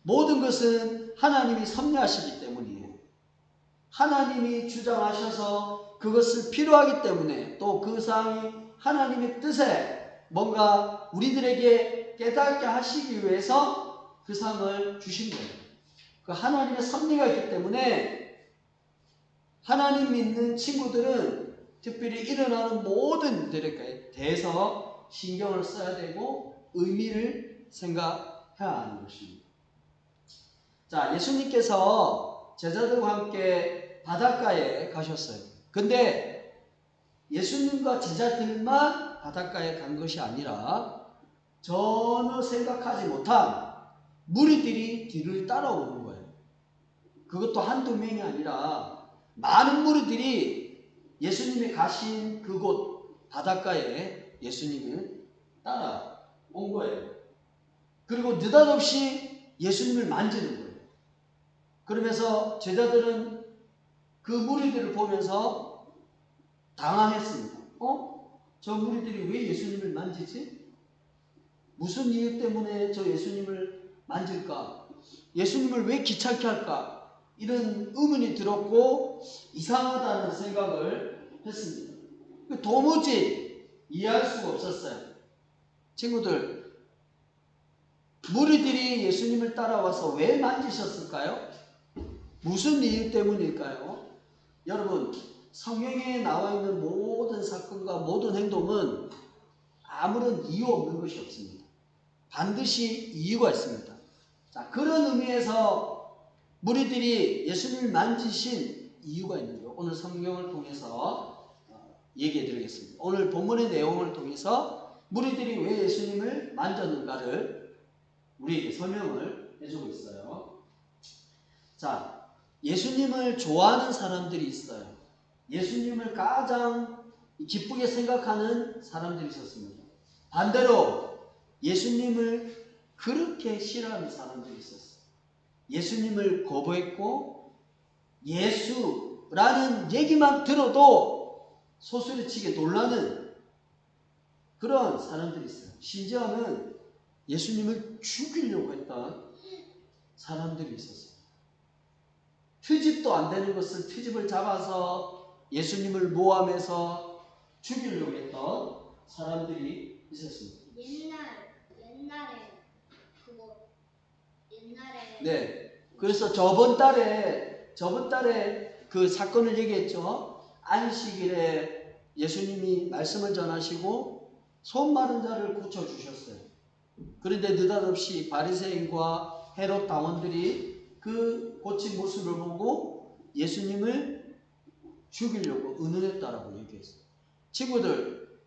모든 것은 하나님이 섭리하시기 때문이에요. 하나님이 주장하셔서 그것을 필요하기 때문에 또 그 사항이 하나님의 뜻에 뭔가 우리들에게 깨닫게 하시기 위해서 그 상을 주신 거예요. 그 하나님의 섭리가 있기 때문에 하나님 믿는 친구들은 특별히 일어나는 모든 일들에 대해서 신경을 써야 되고 의미를 생각해야 하는 것입니다. 자, 예수님께서 제자들과 함께 바닷가에 가셨어요. 근데 예수님과 제자들만 바닷가에 간 것이 아니라 전혀 생각하지 못한 무리들이 뒤를 따라오는 거예요. 그것도 한두 명이 아니라 많은 무리들이 예수님이 가신 그곳 바닷가에 예수님을 따라온 거예요. 그리고 느닷없이 예수님을 만지는 거예요. 그러면서 제자들은 그 무리들을 보면서 당황했습니다. 저 무리들이 왜 예수님을 만지지? 무슨 이유 때문에 저 예수님을 만질까? 예수님을 왜 귀찮게 할까? 이런 의문이 들었고 이상하다는 생각을 했습니다. 도무지 이해할 수가 없었어요. 친구들, 무리들이 예수님을 따라와서 왜 만지셨을까요? 무슨 이유 때문일까요? 여러분, 성경에 나와 있는 모든 사건과 모든 행동은 아무런 이유 없는 것이 없습니다. 반드시 이유가 있습니다. 자, 그런 의미에서 무리들이 예수님을 만지신 이유가 있는 거예요. 오늘 성경을 통해서 얘기해 드리겠습니다. 오늘 본문의 내용을 통해서 무리들이 왜 예수님을 만졌는가를 우리에게 설명을 해주고 있어요. 자, 예수님을 좋아하는 사람들이 있어요. 예수님을 가장 기쁘게 생각하는 사람들이 있었습니다. 반대로 예수님을 그렇게 싫어하는 사람들이 있었어요. 예수님을 거부했고 예수라는 얘기만 들어도 소스리치게 놀라는 그런 사람들이 있어요. 심지어는 예수님을 죽이려고 했던 사람들이 있었어요. 트집도 안 되는 것을 트집을 잡아서 예수님을 모함해서 죽이려고 했던 사람들이 있었습니다. 옛날에 네. 그래서 저번 달에 그 사건을 얘기했죠. 안식일에 예수님이 말씀을 전하시고 손 마른 자를 고쳐 주셨어요. 그런데 느닷없이 바리새인과 헤롯 당원들이 그 고친 모습을 보고 예수님을 죽이려고 의논했다라고 얘기했어요. 친구들,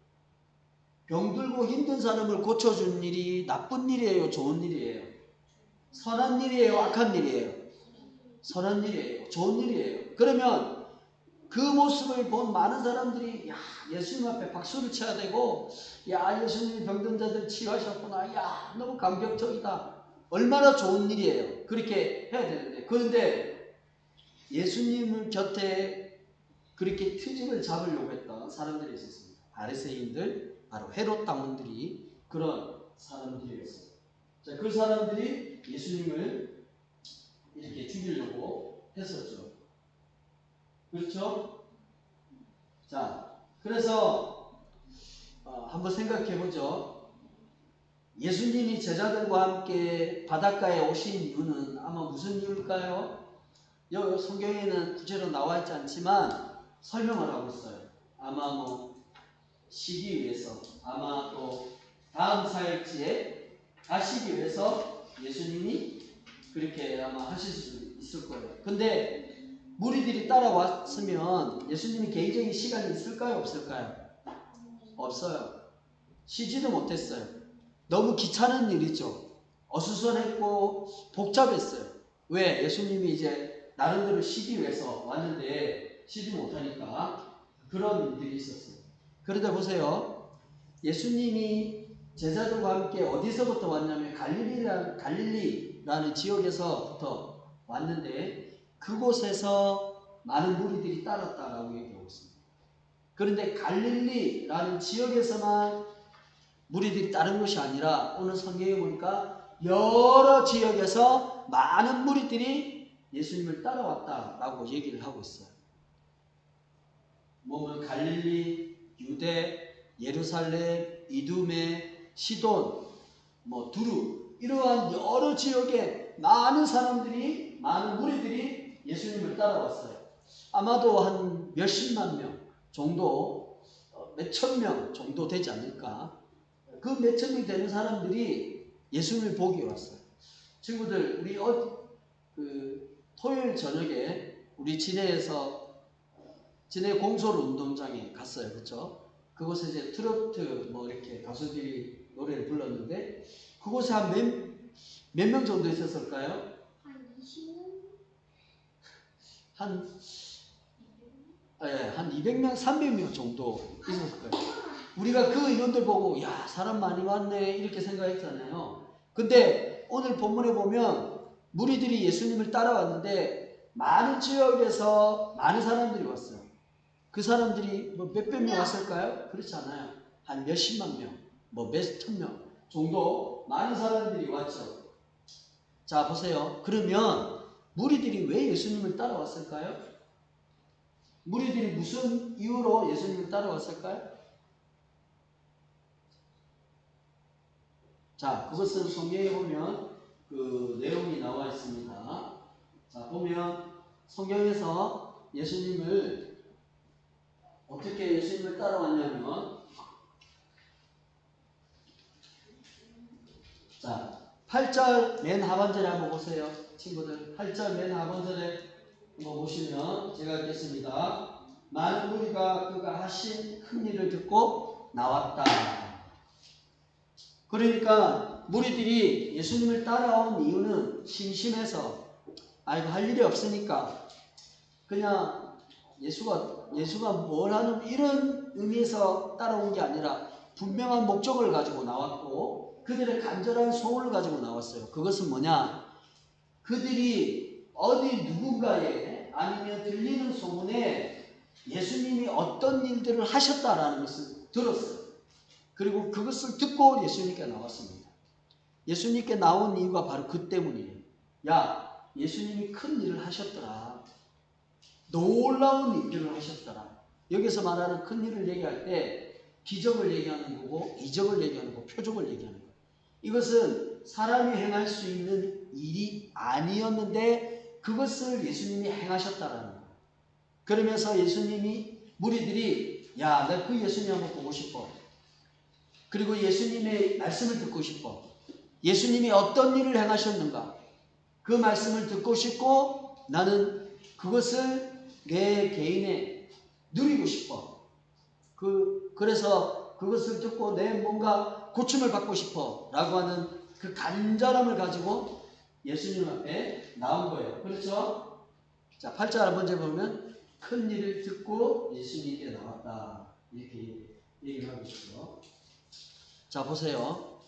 병들고 힘든 사람을 고쳐주는 일이 나쁜 일이에요? 좋은 일이에요? 선한 일이에요? 악한 일이에요? 선한 일이에요. 좋은 일이에요. 그러면 그 모습을 본 많은 사람들이 야, 예수님 앞에 박수를 쳐야 되고, 야, 예수님이 병든 자들 치유하셨구나. 야, 너무 감격적이다. 얼마나 좋은 일이에요. 그렇게 해야 되는데. 그런데 예수님 곁에 그렇게 트집을 잡으려고 했던 사람들이 있었습니다. 바리새인들, 바로 헤롯 당원들이 그런 사람들이었어요. 자, 그 사람들이 예수님을 이렇게 죽이려고 했었죠. 그렇죠? 자, 그래서 한번 생각해 보죠. 예수님이 제자들과 함께 바닷가에 오신 이유는 아마 무슨 이유일까요? 여기 성경에는 구체로 나와 있지 않지만 설명을 하고 있어요. 아마 뭐 쉬기 위해서, 아마 또 다음 사역지에 가시기 위해서 예수님이 그렇게 아마 하실 수 있을 거예요. 근데 무리들이 따라왔으면 예수님이 개인적인 시간이 있을까요? 없을까요? 없어요. 쉬지도 못했어요. 너무 귀찮은 일이죠. 어수선했고 복잡했어요. 왜? 예수님이 이제 나름대로 쉬기 위해서 왔는데 쉬지 못하니까 그런 일들이 있었어요. 그런데 보세요. 예수님이 제자들과 함께 어디서부터 왔냐면 갈릴리라는 지역에서부터 왔는데 그곳에서 많은 무리들이 따랐다라고 얘기하고 있습니다. 그런데 갈릴리라는 지역에서만 무리들이 따른 것이 아니라 오늘 성경에 보니까 여러 지역에서 많은 무리들이 예수님을 따라왔다라고 얘기를 하고 있어요. 뭐 갈릴리, 유대, 예루살렘, 이두메, 시돈, 뭐 두루 이러한 여러 지역에 많은 사람들이, 많은 무리들이 예수님을 따라왔어요. 아마도 한 몇십만 명 정도, 몇천 명 정도 되지 않을까. 그 몇천 명이 되는 사람들이 예수님을 보기 왔어요. 친구들, 우리 토요일 저녁에 우리 진해 공솔 운동장에 갔어요. 그렇죠? 그곳에 이제 트로트 뭐 이렇게 가수들이 노래를 불렀는데 그곳에 한 몇 명 정도 있었을까요? 한 20명? 한 200명, 300명 정도 있었을 거예요. 우리가 그 인원들 보고 야, 사람 많이 왔네 이렇게 생각했잖아요. 근데 오늘 본문에 보면 무리들이 예수님을 따라왔는데 많은 지역에서 많은 사람들이 왔어요. 그 사람들이 뭐 몇백 명 왔을까요? 그렇지 않아요. 한 몇십만 명, 뭐 몇천 명 정도 많은 사람들이 왔죠. 자, 보세요. 그러면 무리들이 왜 예수님을 따라왔을까요? 무리들이 무슨 이유로 예수님을 따라왔을까요? 자, 그것은 성경에 보면 그 내용이 나와 있습니다. 자, 보면 성경에서 어떻게 예수님을 따라왔냐면, 자, 8절 맨 하반절에 한번 보세요. 친구들, 8절 맨 하반절에 한번 보시면 제가 읽겠습니다. 많은 무리가 그가 하신 큰 일을 듣고 나왔다. 그러니까 무리들이 예수님을 따라온 이유는 심심해서, 아이고 할 일이 없으니까 그냥 예수가 뭘 하는 이런 의미에서 따라온 게 아니라 분명한 목적을 가지고 나왔고 그들의 간절한 소원을 가지고 나왔어요. 그것은 뭐냐? 그들이 어디 누군가에 아니면 들리는 소문에 예수님이 어떤 일들을 하셨다라는 것을 들었어요. 그리고 그것을 듣고 예수님께 나왔습니다. 예수님께 나온 이유가 바로 그 때문이에요. 야, 예수님이 큰 일을 하셨더라. 놀라운 일을 하셨더라. 여기서 말하는 큰 일을 얘기할 때 기적을 얘기하는 거고 이적을 얘기하는 거고 표적을 얘기하는 거예요. 이것은 사람이 행할 수 있는 일이 아니었는데 그것을 예수님이 행하셨다라는 거예요. 그러면서 무리들이 야, 나 그 예수님 한번 보고 싶어. 그리고 예수님의 말씀을 듣고 싶어. 예수님이 어떤 일을 행하셨는가. 그 말씀을 듣고 싶고 나는 그것을 내 개인에 누리고 싶어. 그래서 그것을 듣고 내 뭔가 고침을 받고 싶어 라고 하는 그 간절함을 가지고 예수님 앞에 나온 거예요. 그렇죠? 자, 8절 먼저 보면 큰 일을 듣고 예수님께 나왔다. 이렇게 얘기를 하고 있죠. 자, 보세요.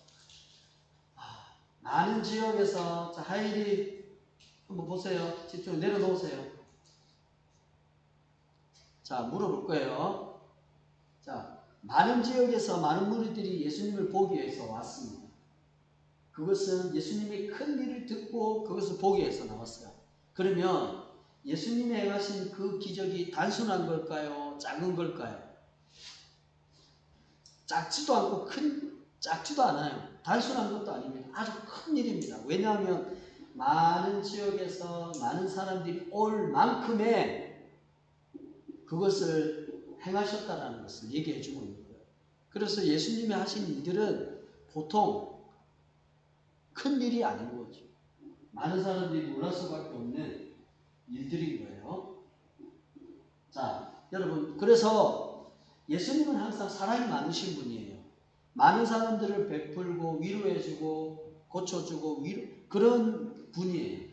많은 지역에서, 자, 하일이 한번 보세요. 집중 내려놓으세요. 자, 물어볼 거예요. 자, 많은 지역에서 많은 무리들이 예수님을 보기 위해서 왔습니다. 그것은 예수님의 큰 일을 듣고 그것을 보기 위해서 나왔어요. 그러면 예수님이 행하신 그 기적이 단순한 걸까요? 작은 걸까요? 작지도 않고 작지도 않아요. 단순한 것도 아닙니다. 아주 큰 일입니다. 왜냐하면 많은 지역에서 많은 사람들이 올 만큼의 그것을 행하셨다라는 것을 얘기해 주고 있는 거예요. 그래서 예수님이 하신 일들은 보통 큰 일이 아닌 거죠. 많은 사람들이 놀랄 수밖에 없는 일들인 거예요. 자, 여러분, 그래서 예수님은 항상 사랑이 많으신 분이에요. 많은 사람들을 베풀고 위로해주고 고쳐주고 그런 분이에요.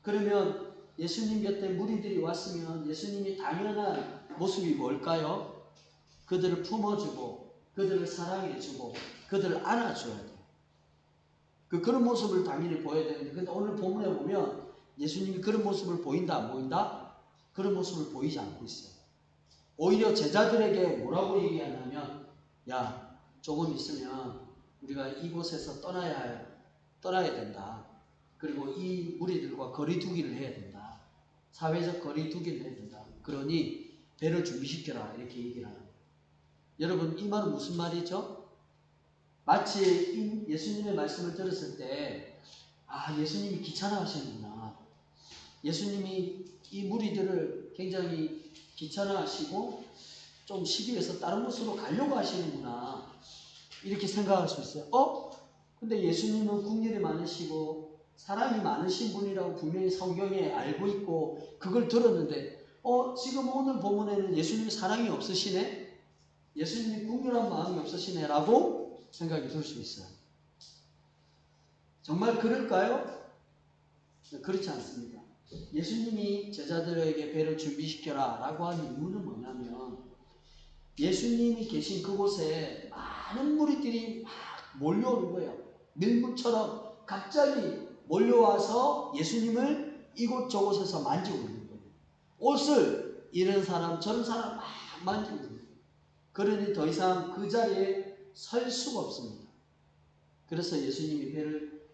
그러면 예수님 곁에 무리들이 왔으면 예수님이 당연한 모습이 뭘까요? 그들을 품어주고 그들을 사랑해주고 그들을 안아줘야 돼요. 그런 모습을 당연히 보여야 되는데, 근데 오늘 본문에 보면 예수님이 그런 모습을 보인다 안 보인다? 그런 모습을 보이지 않고 있어요. 오히려 제자들에게 뭐라고 얘기하냐면, 야, 조금 있으면 우리가 이곳에서 떠나야 된다. 그리고 이 무리들과 거리두기를 해야 된다. 사회적 거리두기를 해야 된다. 그러니 배를 준비시켜라. 이렇게 얘기를 하는 거예요. 여러분, 이 말은 무슨 말이죠? 마치 예수님의 말씀을 들었을 때, 예수님이 귀찮아하시는구나. 예수님이 이 무리들을 굉장히 귀찮아하시고 좀 시기해서 다른 곳으로 가려고 하시는구나. 이렇게 생각할 수 있어요. 근데 예수님은 국률이 많으시고 사랑이 많으신 분이라고 분명히 성경에 알고 있고 그걸 들었는데 지금 오늘 본문에는 예수님이 사랑이 없으시네? 예수님이 국률한 마음이 없으시네? 라고 생각이 들 수 있어요. 정말 그럴까요? 그렇지 않습니다. 예수님이 제자들에게 배를 준비시켜라 라고 하는 이유는 뭐냐면, 예수님이 계신 그곳에 많은 무리들이 막 몰려오는 거예요. 밀물처럼 갑자기 몰려와서 예수님을 이곳저곳에서 만지고 있는 거예요. 옷을 이런 사람 저런 사람 막 만지고 있는 거예요. 그러니 더 이상 그 자리에 설 수가 없습니다. 그래서 예수님이 배를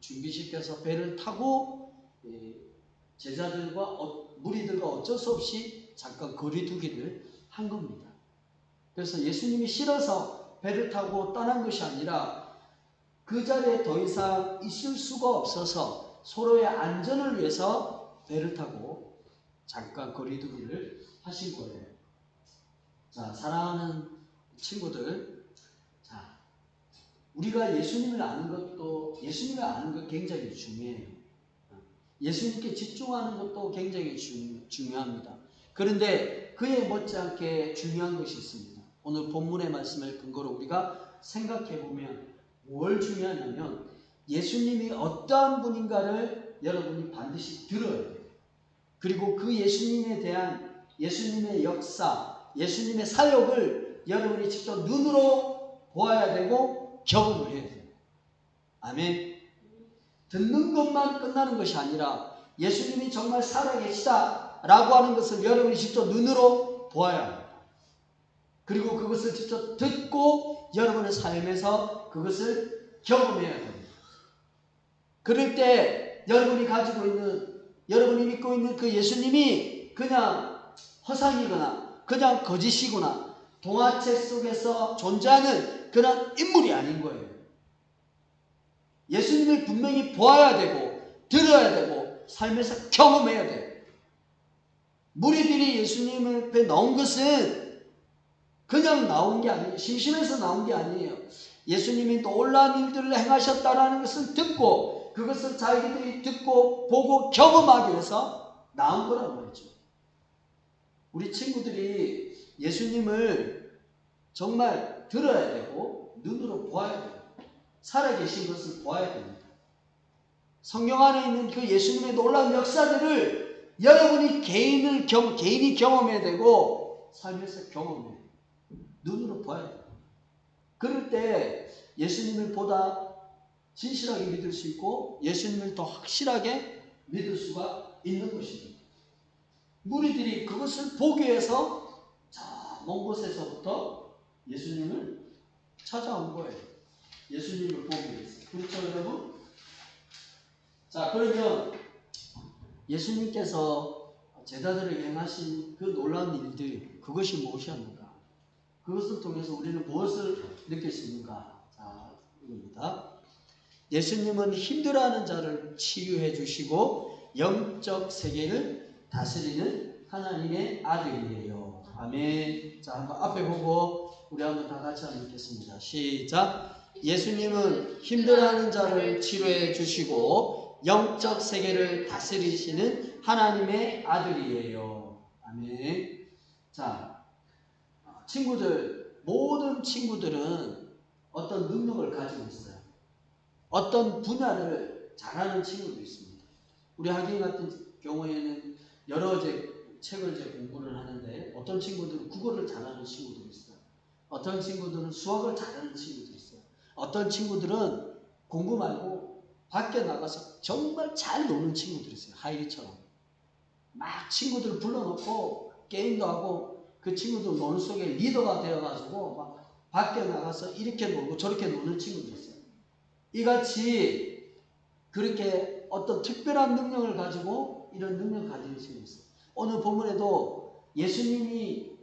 준비시켜서 배를 타고 제자들과 무리들과 어쩔 수 없이 잠깐 거리두기를 한 겁니다. 그래서 예수님이 싫어서 배를 타고 떠난 것이 아니라 그 자리에 더 이상 있을 수가 없어서 서로의 안전을 위해서 배를 타고 잠깐 거리두기를 하신 거예요. 자, 사랑하는 친구들, 자, 우리가 예수님을 아는 것 굉장히 중요해요. 예수님께 집중하는 것도 굉장히 중요합니다. 그런데 그에 못지않게 중요한 것이 있습니다. 오늘 본문의 말씀을 근거로 우리가 생각해 보면 뭘 중요하냐면, 예수님이 어떠한 분인가를 여러분이 반드시 들어야 돼요. 그리고 그 예수님에 대한 예수님의 역사, 예수님의 사역을 여러분이 직접 눈으로 보아야 되고 경험을 해야 돼요. 아멘. 듣는 것만 끝나는 것이 아니라 예수님이 정말 살아계시다 라고 하는 것을 여러분이 직접 눈으로 보아야 합니다. 그리고 그것을 직접 듣고 여러분의 삶에서 그것을 경험해야 됩니다. 그럴 때 여러분이 믿고 있는 그 예수님이 그냥 허상이거나 그냥 거짓이거나 동화책 속에서 존재하는 그런 인물이 아닌 거예요. 예수님을 분명히 보아야 되고 들어야 되고 삶에서 경험해야 돼요. 무리들이 예수님 앞에 나온 것은 그냥 나온 게 아니에요. 심심해서 나온 게 아니에요. 예수님이 놀라운 일들을 행하셨다는 것을 듣고 그것을 자기들이 듣고 보고 경험하기 위해서 나온 거란 말이죠. 우리 친구들이 예수님을 정말 말을 들어야 되고 눈으로 보아야 돼요. 살아계신 것을 보아야 됩니다. 성경 안에 있는 그 예수님의 놀라운 역사들을 여러분이 개인이 경험해야 되고 삶에서 경험해야 돼요. 눈으로 보아야 돼요. 그럴 때 예수님을 보다 진실하게 믿을 수 있고 예수님을 더 확실하게 믿을 수가 있는 것입니다. 무리들이 그것을 보기 위해서 먼 곳에서부터 예수님을 찾아온 거예요. 예수님을 보기 위해서. 그렇죠, 여러분? 자, 그러면 예수님께서 제자들에게 행하신 그 놀라운 일들, 그것이 무엇이었는가? 그것을 통해서 우리는 무엇을 느낄 수 있는가? 자, 이겁니다. 예수님은 힘들어하는 자를 치유해 주시고 영적 세계를 다스리는 하나님의 아들이에요. 아멘. 자, 한번 앞에 보고 우리 한번 다 같이 한번 읽겠습니다. 시작. 예수님은 힘들어하는 자를 치료해 주시고 영적 세계를 다스리시는 하나님의 아들이에요. 아멘. 자, 친구들, 모든 친구들은 어떤 능력을 가지고 있어요. 어떤 분야를 잘하는 친구도 있습니다. 우리 학인 같은 경우에는 여러 책을 공부를 하는데 어떤 친구들은 국어를 잘하는 친구도 있어요. 어떤 친구들은 수학을 잘하는 친구도 있어요. 어떤 친구들은 공부 말고 밖에 나가서 정말 잘 노는 친구들이 있어요. 하이리처럼. 막 친구들을 불러놓고 게임도 하고 그 친구들 노는 속에 리더가 되어가지고 막 밖에 나가서 이렇게 놀고 저렇게 노는 친구도 있어요. 이같이 그렇게 어떤 특별한 능력을 가지고 이런 능력을 가지는 친구가 있어요. 오늘 본문에도 예수님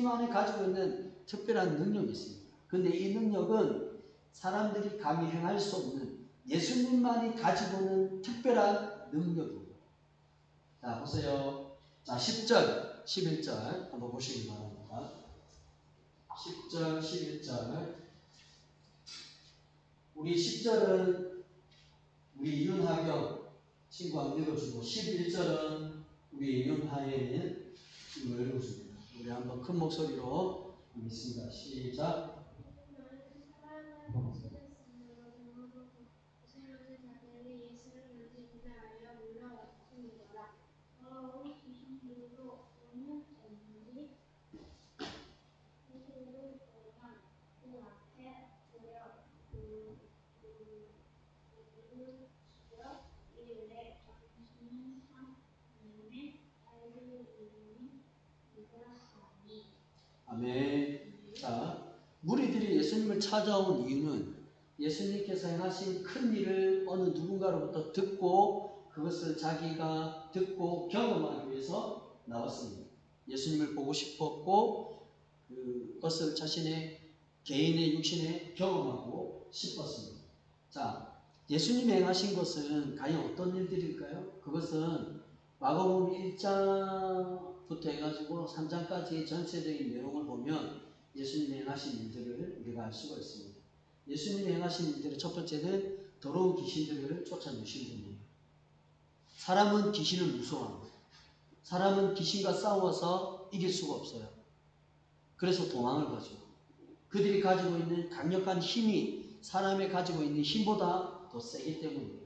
안에 가지고 있는 특별한 능력이 있습니다. 근데 이 능력은 사람들이 감히 행할 수 없는 예수님만이 가지고 있는 특별한 능력입니다. 자, 보세요. 자, 10절, 11절 한번 보시기 바랍니다. 10절, 11절. 우리 10절은 우리 이윤하경 친구 한번 읽어주고 11절은 우리 이윤하예는 친구가 읽어줍니다. 우리 한번 큰 목소리로 읽습니다. 시작. 아멘. 자, 무리들이 예수님을 찾아온 이유는 예수님께서 행하신 큰 일을 어느 누군가로부터 듣고 그것을 자기가 듣고 경험하기 위해서 나왔습니다. 예수님을 보고 싶었고 그것을 자신의 개인의 육신에 경험하고 싶었습니다. 자, 예수님이 행하신 것은 과연 어떤 일들일까요? 그것은 마가복음 1장부터 해가지고 3장까지 전체적인 내용을 보면 예수님이 행하신 일들을 우리가 알 수가 있습니다. 예수님이 행하신 일들의 첫 번째는 더러운 귀신들을 쫓아내신 분이에요. 사람은 귀신을 무서워합니다. 사람은 귀신과 싸워서 이길 수가 없어요. 그래서 도망을 가죠. 그들이 가지고 있는 강력한 힘이 사람이 가지고 있는 힘보다 더 세기 때문이에요.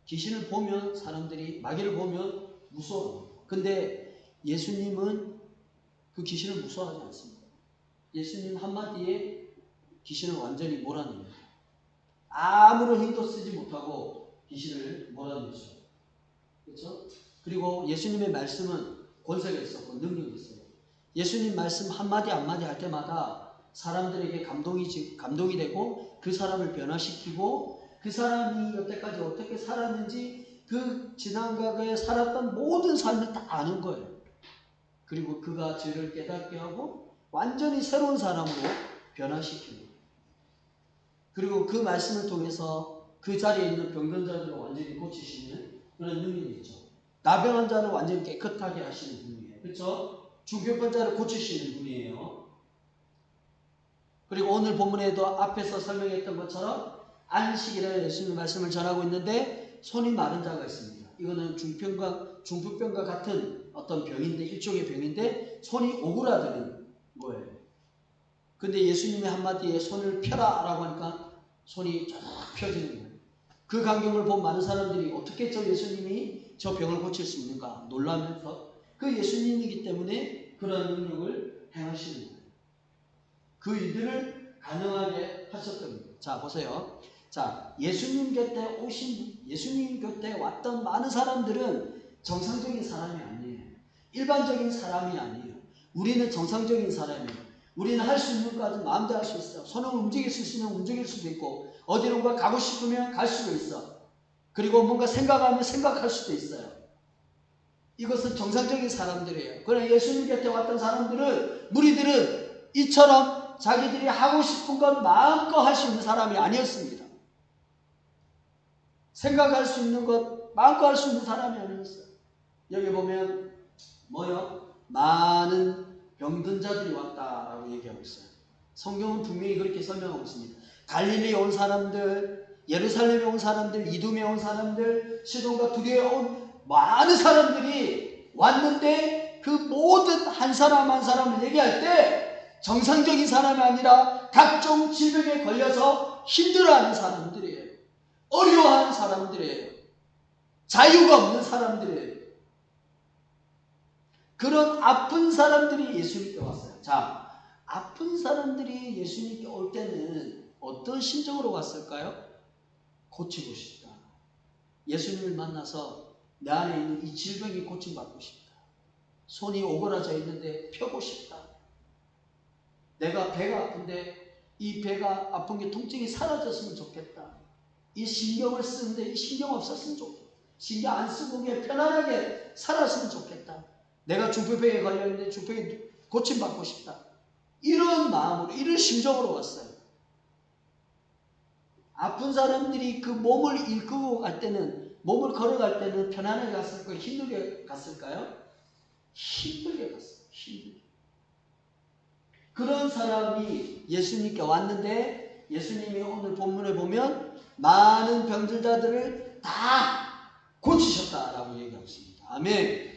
귀신을 보면 사람들이 마귀를 보면 무서워요. 근데 예수님은 그 귀신을 무서워하지 않습니다. 예수님 한마디에 귀신을 완전히 몰아냅니다. 아무런 힘도 쓰지 못하고 귀신을 몰아내죠. 그렇죠? 그리고 예수님의 말씀은 권세가 있었고 능력이 있어요. 예수님 말씀 한마디 한마디 할 때마다 사람들에게 감동이 되고 그 사람을 변화시키고 그 사람이 여태까지 어떻게 살았는지 그 지난 과거에 살았던 모든 삶을 다 아는 거예요. 그리고 그가 죄를 깨닫게 하고 완전히 새로운 사람으로 변화시키고 그리고 그 말씀을 통해서 그 자리에 있는 병든자들을 완전히 고치시는 그런 능력이 있죠. 나병한 자를 완전히 깨끗하게 하시는 분이에요. 그렇죠? 중병한 자를 고치시는 분이에요. 그리고 오늘 본문에도 앞에서 설명했던 것처럼 안식이라는 예수님의 말씀을 전하고 있는데 손이 마른 자가 있습니다. 이거는 중풍병과 같은 어떤 병인데 일종의 병인데 손이 오그라드는 거예요. 근데 예수님의 한마디에 손을 펴라 라고 하니까 손이 쫙 펴지는 거예요. 그 광경을 본 많은 사람들이 어떻게 저 예수님이 저 병을 고칠 수 있는가 놀라면서 그 예수님이기 때문에 그런 능력을 행하시는 거예요. 그 일들을 가능하게 하셨던 거예요. 자, 보세요. 자, 예수님 곁에 왔던 많은 사람들은 정상적인 사람이 아니에요. 일반적인 사람이 아니에요. 우리는 정상적인 사람이에요. 우리는 할 수 있는 것까지 마음대로 할 수 있어요. 손을 움직일 수 있으면 움직일 수도 있고, 어디론가 가고 싶으면 갈 수도 있어. 그리고 뭔가 생각하면 생각할 수도 있어요. 이것은 정상적인 사람들이에요. 그러나 예수님 곁에 왔던 사람들은, 무리들은 이처럼 자기들이 하고 싶은 건 마음껏 할 수 있는 사람이 아니었습니다. 생각할 수 있는 것 마음껏 할 수 있는 사람이 아니었어요. 여기 보면 뭐요? 많은 병든 자들이 왔다라고 얘기하고 있어요. 성경은 분명히 그렇게 설명하고 있습니다. 갈릴리에 온 사람들, 예루살렘에 온 사람들, 이두메에 온 사람들, 시돈과 두리에 온 많은 사람들이 왔는데 그 모든 한 사람 한 사람을 얘기할 때 정상적인 사람이 아니라 각종 질병에 걸려서 힘들어하는 사람들이에요. 어려워하는 사람들이에요. 자유가 없는 사람들이에요. 그런 아픈 사람들이 예수님께 왔어요. 자, 아픈 사람들이 예수님께 올 때는 어떤 심정으로 왔을까요? 고치고 싶다. 예수님을 만나서 내 안에 있는 이 질병이 고침받고 싶다. 손이 오그라져 있는데 펴고 싶다. 내가 배가 아픈데 이 배가 아픈 게 통증이 사라졌으면 좋겠다. 이 신경을 쓰는데 이 신경 없었으면 좋겠다. 신경 안 쓰고 그냥 편안하게 살았으면 좋겠다. 내가 중풍병에 걸렸는데 중풍이 고침받고 싶다. 이런 마음으로, 이런 심정으로 왔어요. 아픈 사람들이 그 몸을 일구고 갈 때는, 몸을 걸어갈 때는 편안하게 갔을까요? 힘들게 갔을까요? 힘들게 갔어요. 힘들게. 그런 사람이 예수님께 왔는데 예수님이 오늘 본문에 보면 많은 병들자들을 다 고치셨다라고 얘기하고 있습니다. 아멘.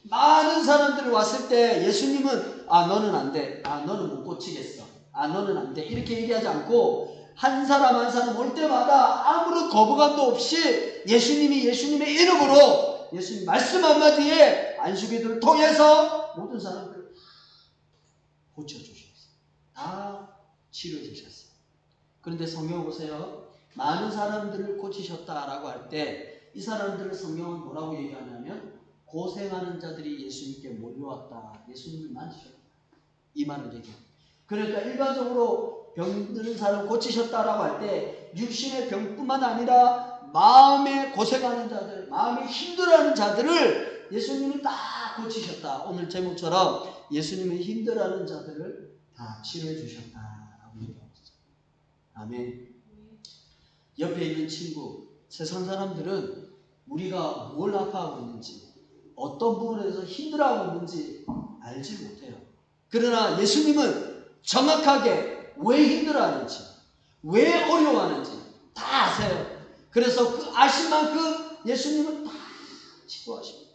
많은 사람들이 왔을 때 예수님은 너는 안 돼. 너는 못 고치겠어. 너는 안 돼. 이렇게 얘기하지 않고 한 사람 한 사람 올 때마다 아무런 거부감도 없이 예수님의 이름으로 예수님 말씀 한마디에 안수기도를 통해서 모든 사람들을 고쳐주셨어요. 다 치료해주셨어요. 그런데 성경 보세요. 많은 사람들을 고치셨다라고 할 때 이 사람들을 성경은 뭐라고 얘기하냐면 고생하는 자들이 예수님께 몰려왔다. 예수님을 만지셨다. 이 말을 얘기합니다. 그러니까 일반적으로 병드는 사람을 고치셨다라고 할 때 육신의 병뿐만 아니라 마음에 고생하는 자들, 마음에 힘들어하는 자들을 예수님이 다 고치셨다. 오늘 제목처럼 예수님이 힘들어하는 자들을 다 치료해 주셨다라고 얘기하고 있어요. 아멘. 옆에 있는 친구, 세상 사람들은 우리가 뭘 아파하고 있는지, 어떤 부분에서 힘들어하고 있는지 알지 못해요. 그러나 예수님은 정확하게 왜 힘들어하는지, 왜 어려워하는지 다 아세요. 그래서 그 아신 만큼 예수님은 다 치료하십니다.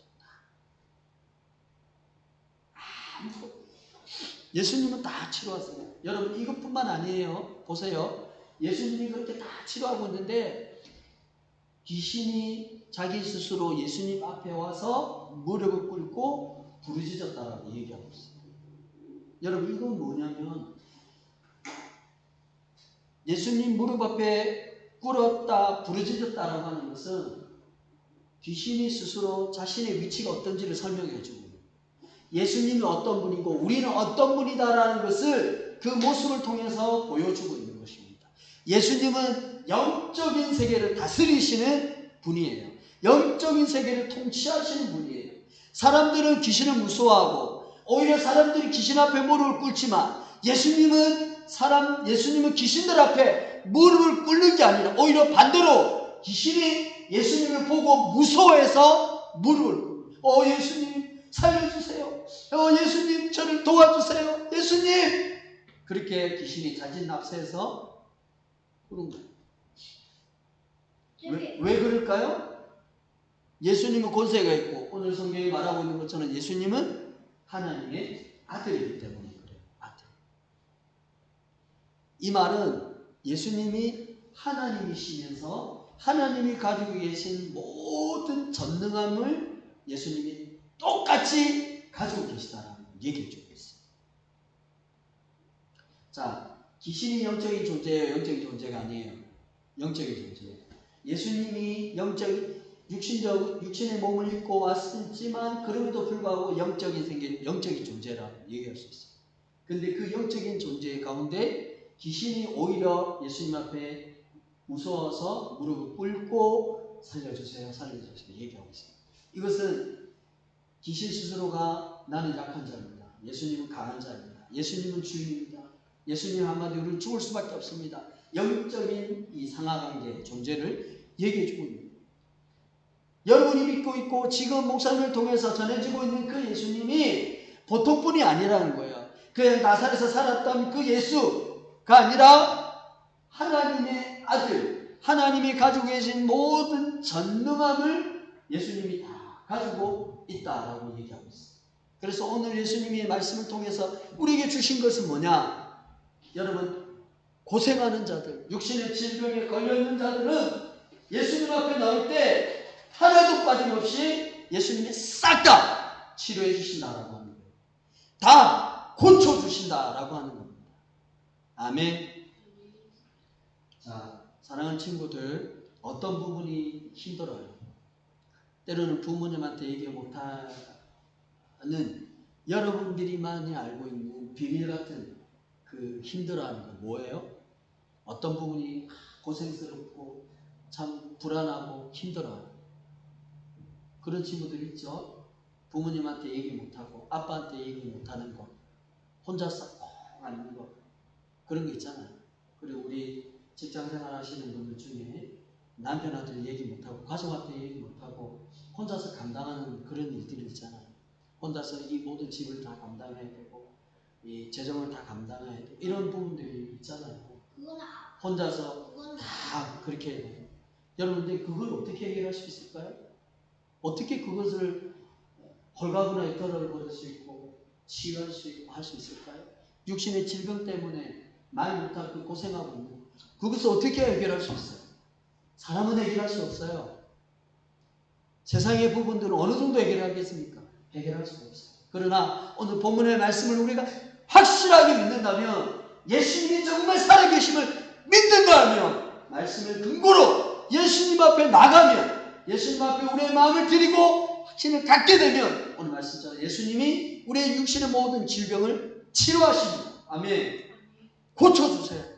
예수님은 다 치료하세요. 여러분 이것뿐만 아니에요. 보세요. 예수님이 그렇게 다 치료하고 있는데 귀신이 자기 스스로 예수님 앞에 와서 무릎을 꿇고 부르짖었다라고 얘기하고 있어요. 여러분 이건 뭐냐면 예수님 무릎 앞에 꿇었다 부르짖었다라고 하는 것은 귀신이 스스로 자신의 위치가 어떤지를 설명해 주고 예수님이 어떤 분이고 우리는 어떤 분이다라는 것을 그 모습을 통해서 보여주고 있는 것입니다. 예수님은 영적인 세계를 다스리시는 분이에요. 영적인 세계를 통치하시는 분이에요. 사람들은 귀신을 무서워하고 오히려 사람들이 귀신 앞에 무릎을 꿇지만 예수님은 귀신들 앞에 무릎을 꿇는 게 아니라 오히려 반대로 귀신이 예수님을 보고 무서워해서 무릎을 꿇고 예수님 살려주세요. 예수님 저를 도와주세요. 예수님 그렇게 귀신이 자진납세해서 그런 거예요. 왜 그럴까요? 예수님은 권세가 있고 오늘 성경이 말하고 있는 것처럼 예수님은 하나님의 아들이기 때문에 그래요. 아들. 이 말은 예수님이 하나님이시면서 하나님이 가지고 계신 모든 전능함을 예수님이 똑같이 가지고 계시다라는 얘기를 주고 있어요. 자, 귀신이 영적인 존재예요? 영적인 존재가 아니에요? 영적인 존재예요. 예수님이 육신의 몸을 입고 왔지만 그럼에도 불구하고 영적인 존재라고 얘기할 수 있어요. 근데 그 영적인 존재 가운데 귀신이 오히려 예수님 앞에 무서워서 무릎을 꿇고 살려주세요 얘기하고 있어요. 이것은 귀신 스스로가 나는 약한 자입니다. 예수님은 강한 자입니다. 예수님은 주인입니다. 예수님 한마디로 우리는 죽을 수밖에 없습니다. 영적인 이 상하관계 존재를 얘기해주고 있는 거예요. 여러분이 믿고 있고 지금 목사님을 통해서 전해지고 있는 그 예수님이 보통분이 아니라는 거예요. 그냥 나사렛에서 살았던 그 예수가 아니라 하나님의 아들, 하나님이 가지고 계신 모든 전능함을 예수님이 다 가지고 있다라고 얘기하고 있어요. 그래서 오늘 예수님의 말씀을 통해서 우리에게 주신 것은 뭐냐? 여러분, 고생하는 자들, 육신의 질병에 걸려있는 자들은 예수님 앞에 나올 때 하나도 빠짐없이 예수님이 싹 다 치료해 주신다라고 하는 거예요. 다 고쳐주신다라고 하는 겁니다. 아멘. 자, 사랑하는 친구들, 어떤 부분이 힘들어요? 때로는 부모님한테 얘기 못하는 여러분들이만이 알고 있는 비밀 같은 그 힘들어하는 거 뭐예요? 어떤 부분이 고생스럽고 참 불안하고 힘들어요? 그런 친구들 있죠? 부모님한테 얘기 못하고 아빠한테 얘기 못하는 거, 혼자서 꼭 하는 거, 그런 거 있잖아요. 그리고 우리 직장생활 하시는 분들 중에 남편한테 얘기 못하고 가족한테 얘기 못하고 혼자서 감당하는 그런 일들이 있잖아요. 혼자서 이 모든 집을 다 감당해야 되고 이 재정을 다 감당해야 되고 이런 부분들이 있잖아요. 혼자서 다 그렇게 해야 돼요. 여러분들 그걸 어떻게 해결할 수 있을까요? 어떻게 그것을 홀가분하게 덜어버릴 수 있고 치유할 수 있고 할 수 있을까요? 육신의 질병 때문에 말 못하고 고생하고 있는 그것을 어떻게 해결할 수 있어요? 사람은 해결할 수 없어요. 세상의 부분들은 어느 정도 해결하겠습니까? 해결할 수 없어요. 그러나 오늘 본문의 말씀을 우리가 확실하게 믿는다면, 예수님이 정말 살아계심을 믿는다면, 말씀을 근거로 예수님 앞에 나가면, 예수님 앞에 우리의 마음을 드리고 확신을 갖게 되면 오늘 말씀처럼 예수님이 우리의 육신의 모든 질병을 치료하십니다. 아멘. 고쳐주세요.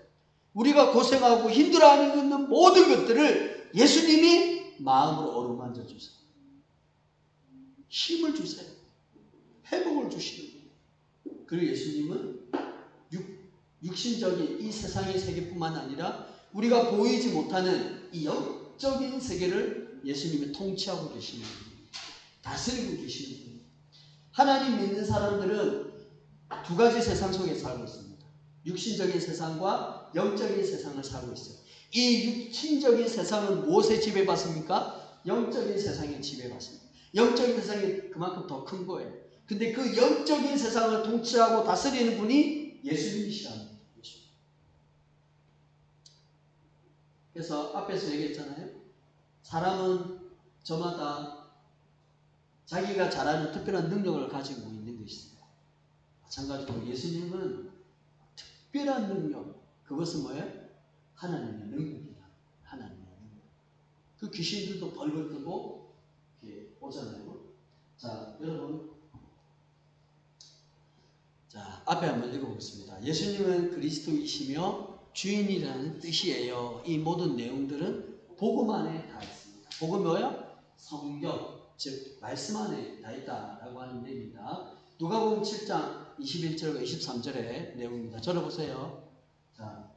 우리가 고생하고 힘들어하는 있는 모든 것들을 예수님이 마음으로 어루만져 주세요. 힘을 주세요. 회복을 주시는 거예요. 그리고 예수님은 육신적인 이 세상의 세계뿐만 아니라 우리가 보이지 못하는 이 영적인 세계를 예수님이 통치하고 계시는 분이에요. 다스리고 계시는 분이에요. 하나님 믿는 사람들은 두 가지 세상 속에 살고 있습니다. 육신적인 세상과 영적인 세상을 살고 있어요. 이 육신적인 세상은 무엇에 지배받습니까? 영적인 세상에 지배받습니다. 영적인 세상이 그만큼 더 큰 거예요. 근데 그 영적인 세상을 통치하고 다스리는 분이 예수님이시랍니다. 그래서 앞에서 얘기했잖아요. 사람은 저마다 자기가 잘하는 특별한 능력을 가지고 있는 것이 있습니다. 마찬가지로 예수님은 특별한 능력, 그것은 뭐예요? 하나님의 능력입니다. 하나님의 능력. 그 귀신들도 벌벌 뜨고 이렇게 오잖아요. 자, 여러분, 자, 앞에 한번 읽어보겠습니다. 예수님은 그리스도이시며 주인이라는 뜻이에요. 이 모든 내용들은 복음 안에 다 있습니다. 복음이 뭐예요? 성경, 즉 말씀 안에 다 있다라고 하는 내용입니다. 누가복음 7장 21절과 23절의 내용입니다. 들어보세요. 자,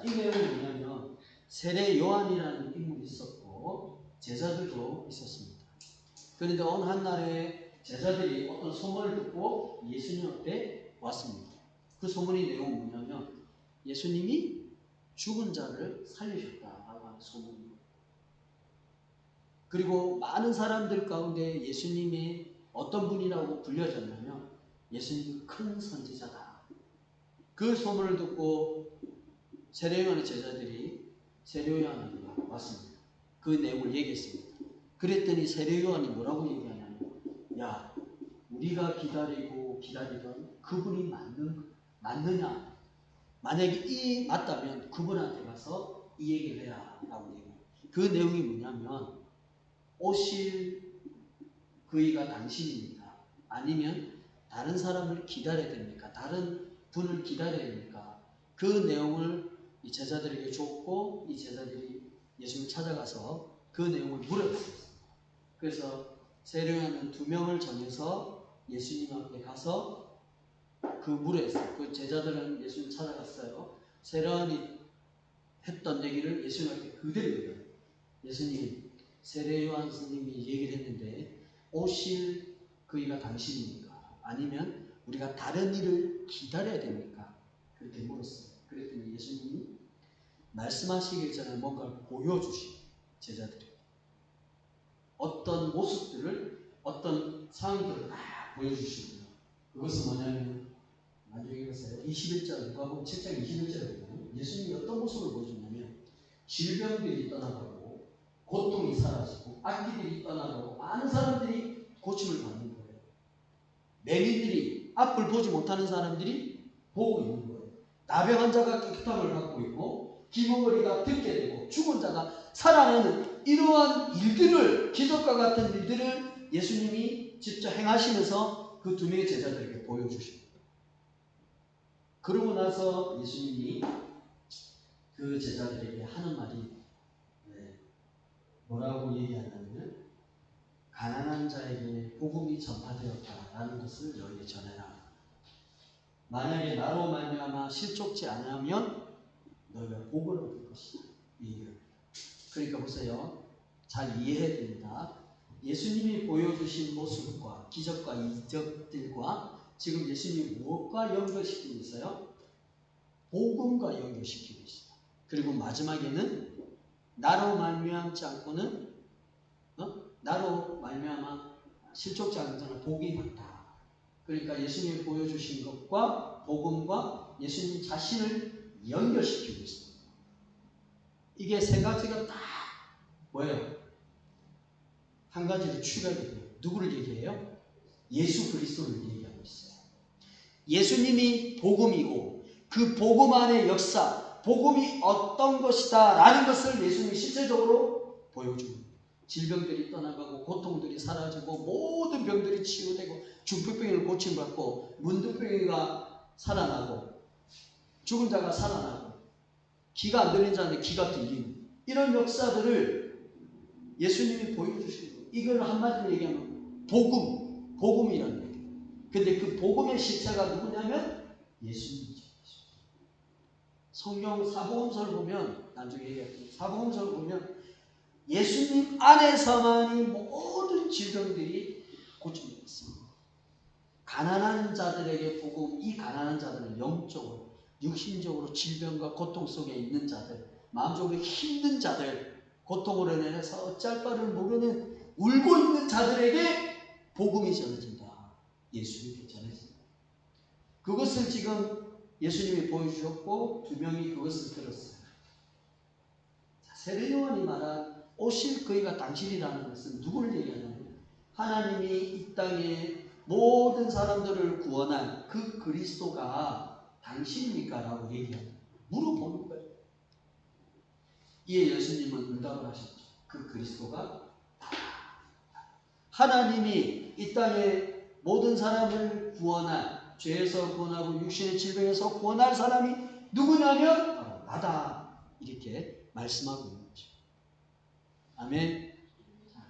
이 내용은 뭐냐면 세례 요한이라는 인물이 있었고 제자들도 있었습니다. 그런데 어느 한날에 제자들이 어떤 소문을 듣고 예수님 앞에 왔습니다. 그 소문의 내용은 뭐냐면 예수님이 죽은 자를 살리셨다라고 하는 소문입니다. 그리고 많은 사람들 가운데 예수님이 어떤 분이라고 불려졌냐면 예수님은 큰 선지자다. 그 소문을 듣고 세례요한의 제자들이 세례요한에게 왔습니다. 그 내용을 얘기했습니다. 그랬더니 세례요한이 뭐라고 얘기하냐면, 야, 우리가 기다리고 기다리던 그분이 맞느냐? 만약에 이 맞다면 그분한테 가서 이 얘기를 해라 라고 얘기해요. 그 내용이 뭐냐면, 오실 그이가 당신입니까? 아니면 다른 사람을 기다려야 됩니까? 다른 분을 기다려야 됩니까? 그 내용을 이 제자들에게 줬고, 이 제자들이 예수님을 찾아가서 그 내용을 물어봤습니다. 그래서 세례요한은 2명을 정해서 예수님 앞에 가서 그 물어했어요. 그 제자들은 예수님 찾아갔어요. 세례요한이 했던 얘기를 예수님 앞에 그대로 얘기해요. 예수님, 세례요한 스님이 얘기를 했는데 오실 그이가 당신입니까? 아니면 우리가 다른 일을 기다려야 됩니까? 그렇게 물었어요. 그랬더니 예수님이 말씀하시기 전에 뭔가를 보여주시고 제자들에게 어떤 모습들을, 어떤 상황들을 다 보여주시고요. 그것은 뭐냐면, 나중에 보세요. 21절, 누가복음 7장 21절에 보면 예수님이 어떤 모습을 보여주냐면, 질병들이 떠나가고 고통이 사라지고 악기들이 떠나가고 많은 사람들이 고침을 받는 거예요. 맹인들이, 앞을 보지 못하는 사람들이 보고 있는 거예요. 나병 환자가 깨끗함을 갖고 있고 기머거리가 듣게 되고 죽은 자가 살아나는 이러한 일들을, 기적과 같은 일들을 예수님이 직접 행하시면서 그 2명의 제자들에게 보여주십니다. 그러고 나서 예수님이 그 제자들에게 하는 말이 뭐라고 얘기하냐면, 가난한 자에게 복음이 전파되었다라는 것을 너희에게 전해라. 만약에 나로 말미암아 실족지 않으면 너희가 복을 얻을 것이다. 그러니까 보세요. 잘 이해해야 됩니다. 예수님이 보여주신 모습과 기적과 이적들과 지금 예수님이 무엇과 연결시키고 있어요? 복음과 연결시키고 있어요. 그리고 마지막에는 나로 말미암지 않고는 나로 말미암아 실족지 않은 자는 복이 많다. 그러니까 예수님이 보여주신 것과 복음과 예수님 자신을 연결시키고 있습니다. 이게 3가지가 다 뭐예요? 한 가지로 추가가 돼요. 누구를 얘기해요? 예수 그리스도를 얘기하고 있어요. 예수님이 복음이고 그 복음 안의 역사, 복음이 어떤 것이다 라는 것을 예수님이 실제적으로 보여줍니다. 질병들이 떠나가고 고통들이 사라지고 모든 병들이 치유되고 중풍병을 고침받고 문둥병이가 살아나고 죽은 자가 살아나고 귀가 안 들리는 자한테 귀가 들리고 이런 역사들을 예수님이 보여주시는 거예요. 이걸 한마디로 얘기하면 복음이라는 얘기예요. 근데 그 복음의 실체가 누구냐면 예수님이죠. 성경 사복음서를 보면, 나중에 얘기할게요. 사복음서를 보면 예수님 안에서만이 모든 질병들이 고쳐졌습니다. 가난한 자들에게 복음, 이 가난한 자들은 영적으로, 육신적으로 질병과 고통 속에 있는 자들, 마음적으로 힘든 자들, 고통으로 인해서 어찌할 바를 모르는 울고 있는 자들에게 복음이 전해진다. 예수님께 전해진다. 그것을 지금 예수님이 보여주셨고 2명이 그것을 들었어요. 세례요한이 말한 오실 그이가 당신이라는 것은 누구를 얘기하냐면, 하나님이 이 땅에 모든 사람들을 구원한 그 그리스도가 당신입니까? 라고 얘기합니다. 물어보는 거예요. 이에 예수님은 응답을 하셨죠. 그 그리스도가 하나님이 이 땅에 모든 사람을 구원한, 죄에서 구원하고 육신의 질병에서 구원할 사람이 누구냐면 바로 나다. 이렇게 말씀하고 있는 거죠. 아멘.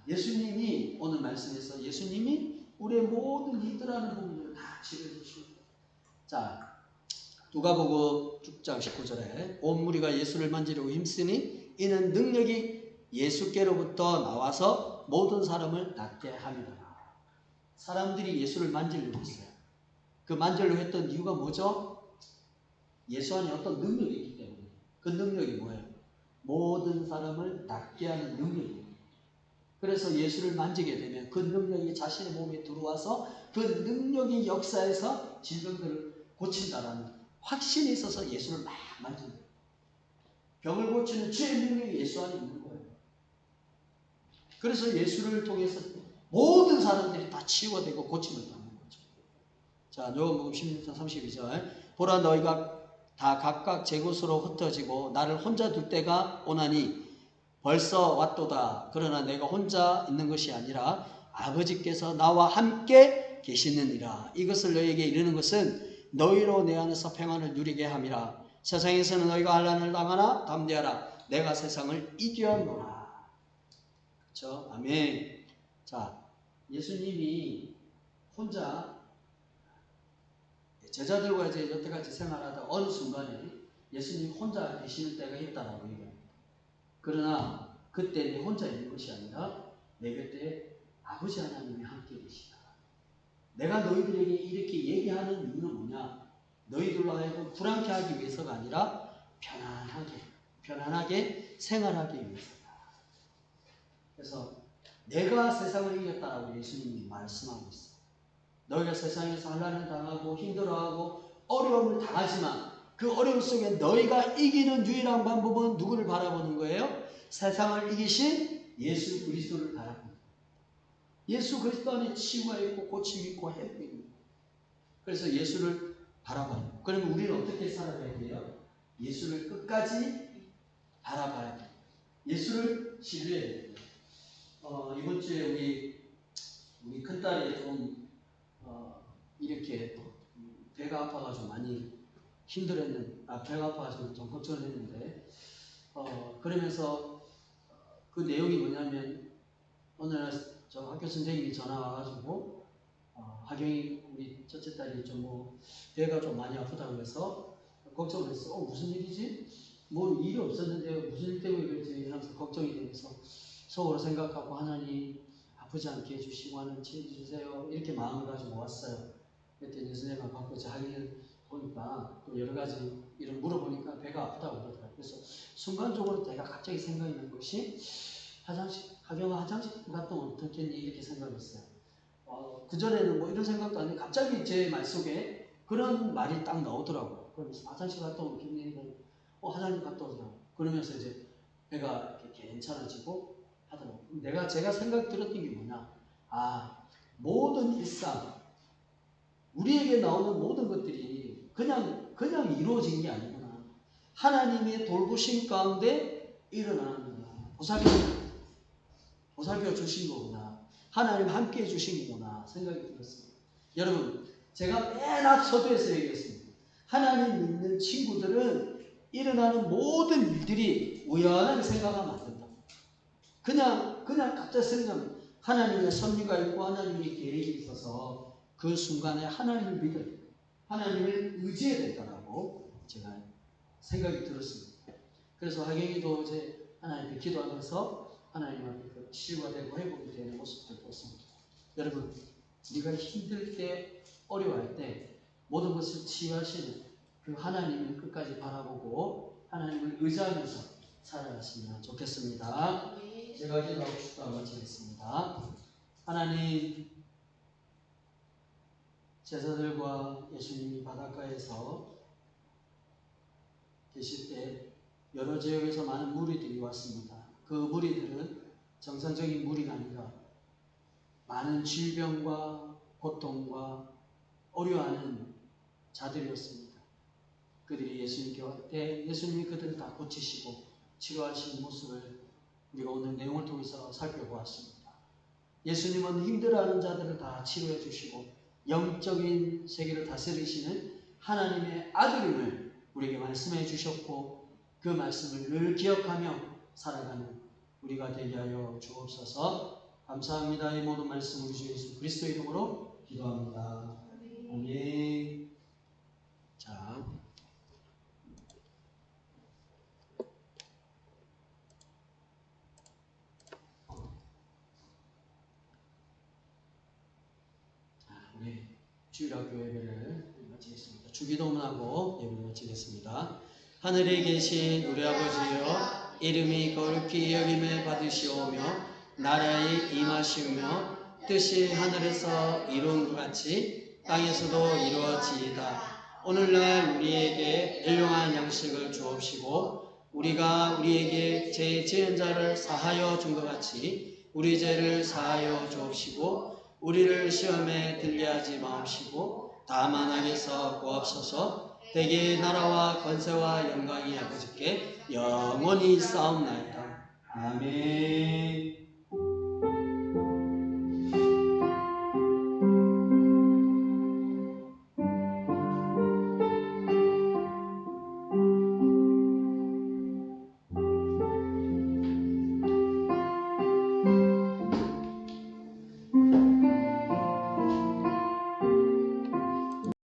예수님이 오늘 말씀에서 예수님이 우리의 모든 리더라는 부분을 다 지켜주십니다. 자, 누가복음 6장 19절에 온 무리가 예수를 만지려고 힘쓰니 이는 능력이 예수께로부터 나와서 모든 사람을 낫게 함이라. 사람들이 예수를 만지려고 했어요. 그 만지려고 했던 이유가 뭐죠? 예수 안에 어떤 능력이 있기 때문에. 그 능력이 뭐예요? 모든 사람을 낫게 하는 능력이에요. 그래서 예수를 만지게 되면 그 능력이 자신의 몸에 들어와서 그 능력의 역사에서 질병들을 고친다라는 확신이 있어서 예수를 막 만집니다. 병을 고치는 주의 능력이 예수 안에 있는 거예요. 그래서 예수를 통해서 모든 사람들이 다 치유가 되고 고침을 받는 거죠. 자, 요한복음 16장 32절. 보라 너희가 다 각각 제 곳으로 흩어지고 나를 혼자 둘 때가 오나니 벌써 왔도다. 그러나 내가 혼자 있는 것이 아니라 아버지께서 나와 함께 계시느니라. 이것을 너희에게 이르는 것은 너희로 내 안에서 평안을 누리게 함이라. 세상에서는 너희가 환난을 당하나 담대하라. 내가 세상을 이겨노라. 그렇죠? 아멘. 자, 예수님이 혼자 제자들과 이제 여태까지 생활하다 어느 순간에 예수님 혼자 계시는 때가 있다라고 얘기합니다. 그러나 그때 내 혼자 있는 것이 아니라 내 곁에 아버지 하나님이 함께 계시다. 내가 너희들에게 이렇게 얘기하는 이유는 뭐냐? 너희들로 하여금 불안케 하기 위해서가 아니라 편안하게 생활하기 위해서다. 그래서 내가 세상을 이겼다라고 예수님이 말씀하고 있어요. 너희가 세상에서 환난을 당하고 힘들어하고 어려움을 당하지만 그 어려움 속에 너희가 이기는 유일한 방법은 누구를 바라보는 거예요? 세상을 이기신 예수 그리스도를 바라보는 거예요. 예수 그리스도 안에 치유가 있고 고침이 있고 회복이 있는 거예요. 그래서 예수를 바라봐요. 그러면 우리는 어떻게 살아가야 돼요? 예수를 끝까지 바라봐야 돼요. 예수를 신뢰해야 돼요. 이번 주에 우리 큰딸이 좀 이렇게 배가 아파가지고 많이 배가 아파가지고 좀 걱정을 했는데 그러면서 그 내용이 뭐냐면 어느 날 저 학교 선생님이 전화 와가지고 하경이 우리 첫째 딸이 좀 배가 좀 많이 아프다고 해서 걱정을 했어. 무슨 일이지? 뭐 일이 없었는데 무슨 일 때문에 그랬지? 하면서 걱정이 되면서 속으로 생각하고 하나님 아프지 않게 해주시고 하나님 치료해주세요. 이렇게 마음을 가지고 왔어요. 그랬더니 선생님을 받고 하경이를 보니까 또 여러 가지 이런 물어보니까 배가 아프다고 그러더라고요. 그래서 순간적으로 제가 갑자기 생각이 난 것이 하경아 화장실 갔다 오면 어떻겠니? 이렇게 생각했어요. 그전에는 뭐 이런 생각도 안 했는데 갑자기 제 말 속에 그런 말이 딱 나오더라고요. 그러면서 화장실 갔다 오면 기분이 화장실 갔다 오더라고요. 그러면서 이제 배가 이렇게 괜찮아지고 하더라고요. 제가 생각 들었던 게 뭐냐? 모든 일상 우리에게 나오는 모든 것들이 그냥 이루어진 게 아니구나. 하나님의 돌보심 가운데 일어나는 거야. 보살펴 주신 거구나. 하나님 함께 해주신 거구나 생각이 들었습니다. 여러분, 제가 맨 앞 서두에서 얘기했습니다. 하나님 믿는 친구들은 일어나는 모든 일들이 우연하게 생각하면 안 된다. 그냥 갑자기 생각하면 하나님의 섭리가 있고 하나님의 계획이 있어서 그 순간에 하나님을 믿어야 돼요. 하나님을 의지해야 된다고 제가 생각이 들었습니다. 그래서 하경이도 이제 하나님께 기도하면서 하나님 앞에 치유가 되고 회복이 되는 모습을 보았습니다. 여러분, 우리가 힘들 때, 어려워할 때 모든 것을 치유하시는 그 하나님을 끝까지 바라보고 하나님을 의지하면서 살아갔으면 좋겠습니다. 제가 기도하고 싶다 마치겠습니다. 하나님, 제자들과 예수님이 바닷가에서 계실 때 여러 지역에서 많은 무리들이 왔습니다. 그 무리들은 정상적인 무리가 아니라 많은 질병과 고통과 어려워하는 자들이었습니다. 그들이 예수님께 올 때 예수님이 그들을 다 고치시고 치료하시는 모습을 우리가 오늘 내용을 통해서 살펴보았습니다. 예수님은 힘들어하는 자들을 다 치료해 주시고 영적인 세계를 다스리시는 하나님의 아들임을 우리에게 말씀해 주셨고 그 말씀을 늘 기억하며 살아가는 우리가 되게 하여 주옵소서. 감사합니다. 이 모든 말씀 우리 주 예수 그리스도의 이름으로 기도합니다. 아멘. 자, 우리 주일학교 예배를 마치겠습니다. 주기도문하고 예배를 마치겠습니다. 하늘에 계신 우리 아버지여, 이름이 거룩히 여김을 받으시오며 나라의 임하시오며 뜻이 하늘에서 이룬 것 같이 땅에서도 이루어지이다. 오늘날 우리에게 일용할 양식을 주옵시고 우리가 우리에게 제 지은 자를 사하여 준 것 같이 우리 죄를 사하여 주옵시고 우리를 시험에 들게 하지 마옵시고 다만 악에서 구하옵소서. 대개 나라와 권세와 영광이 아버지께 영원히 싸움나이다. 아멘.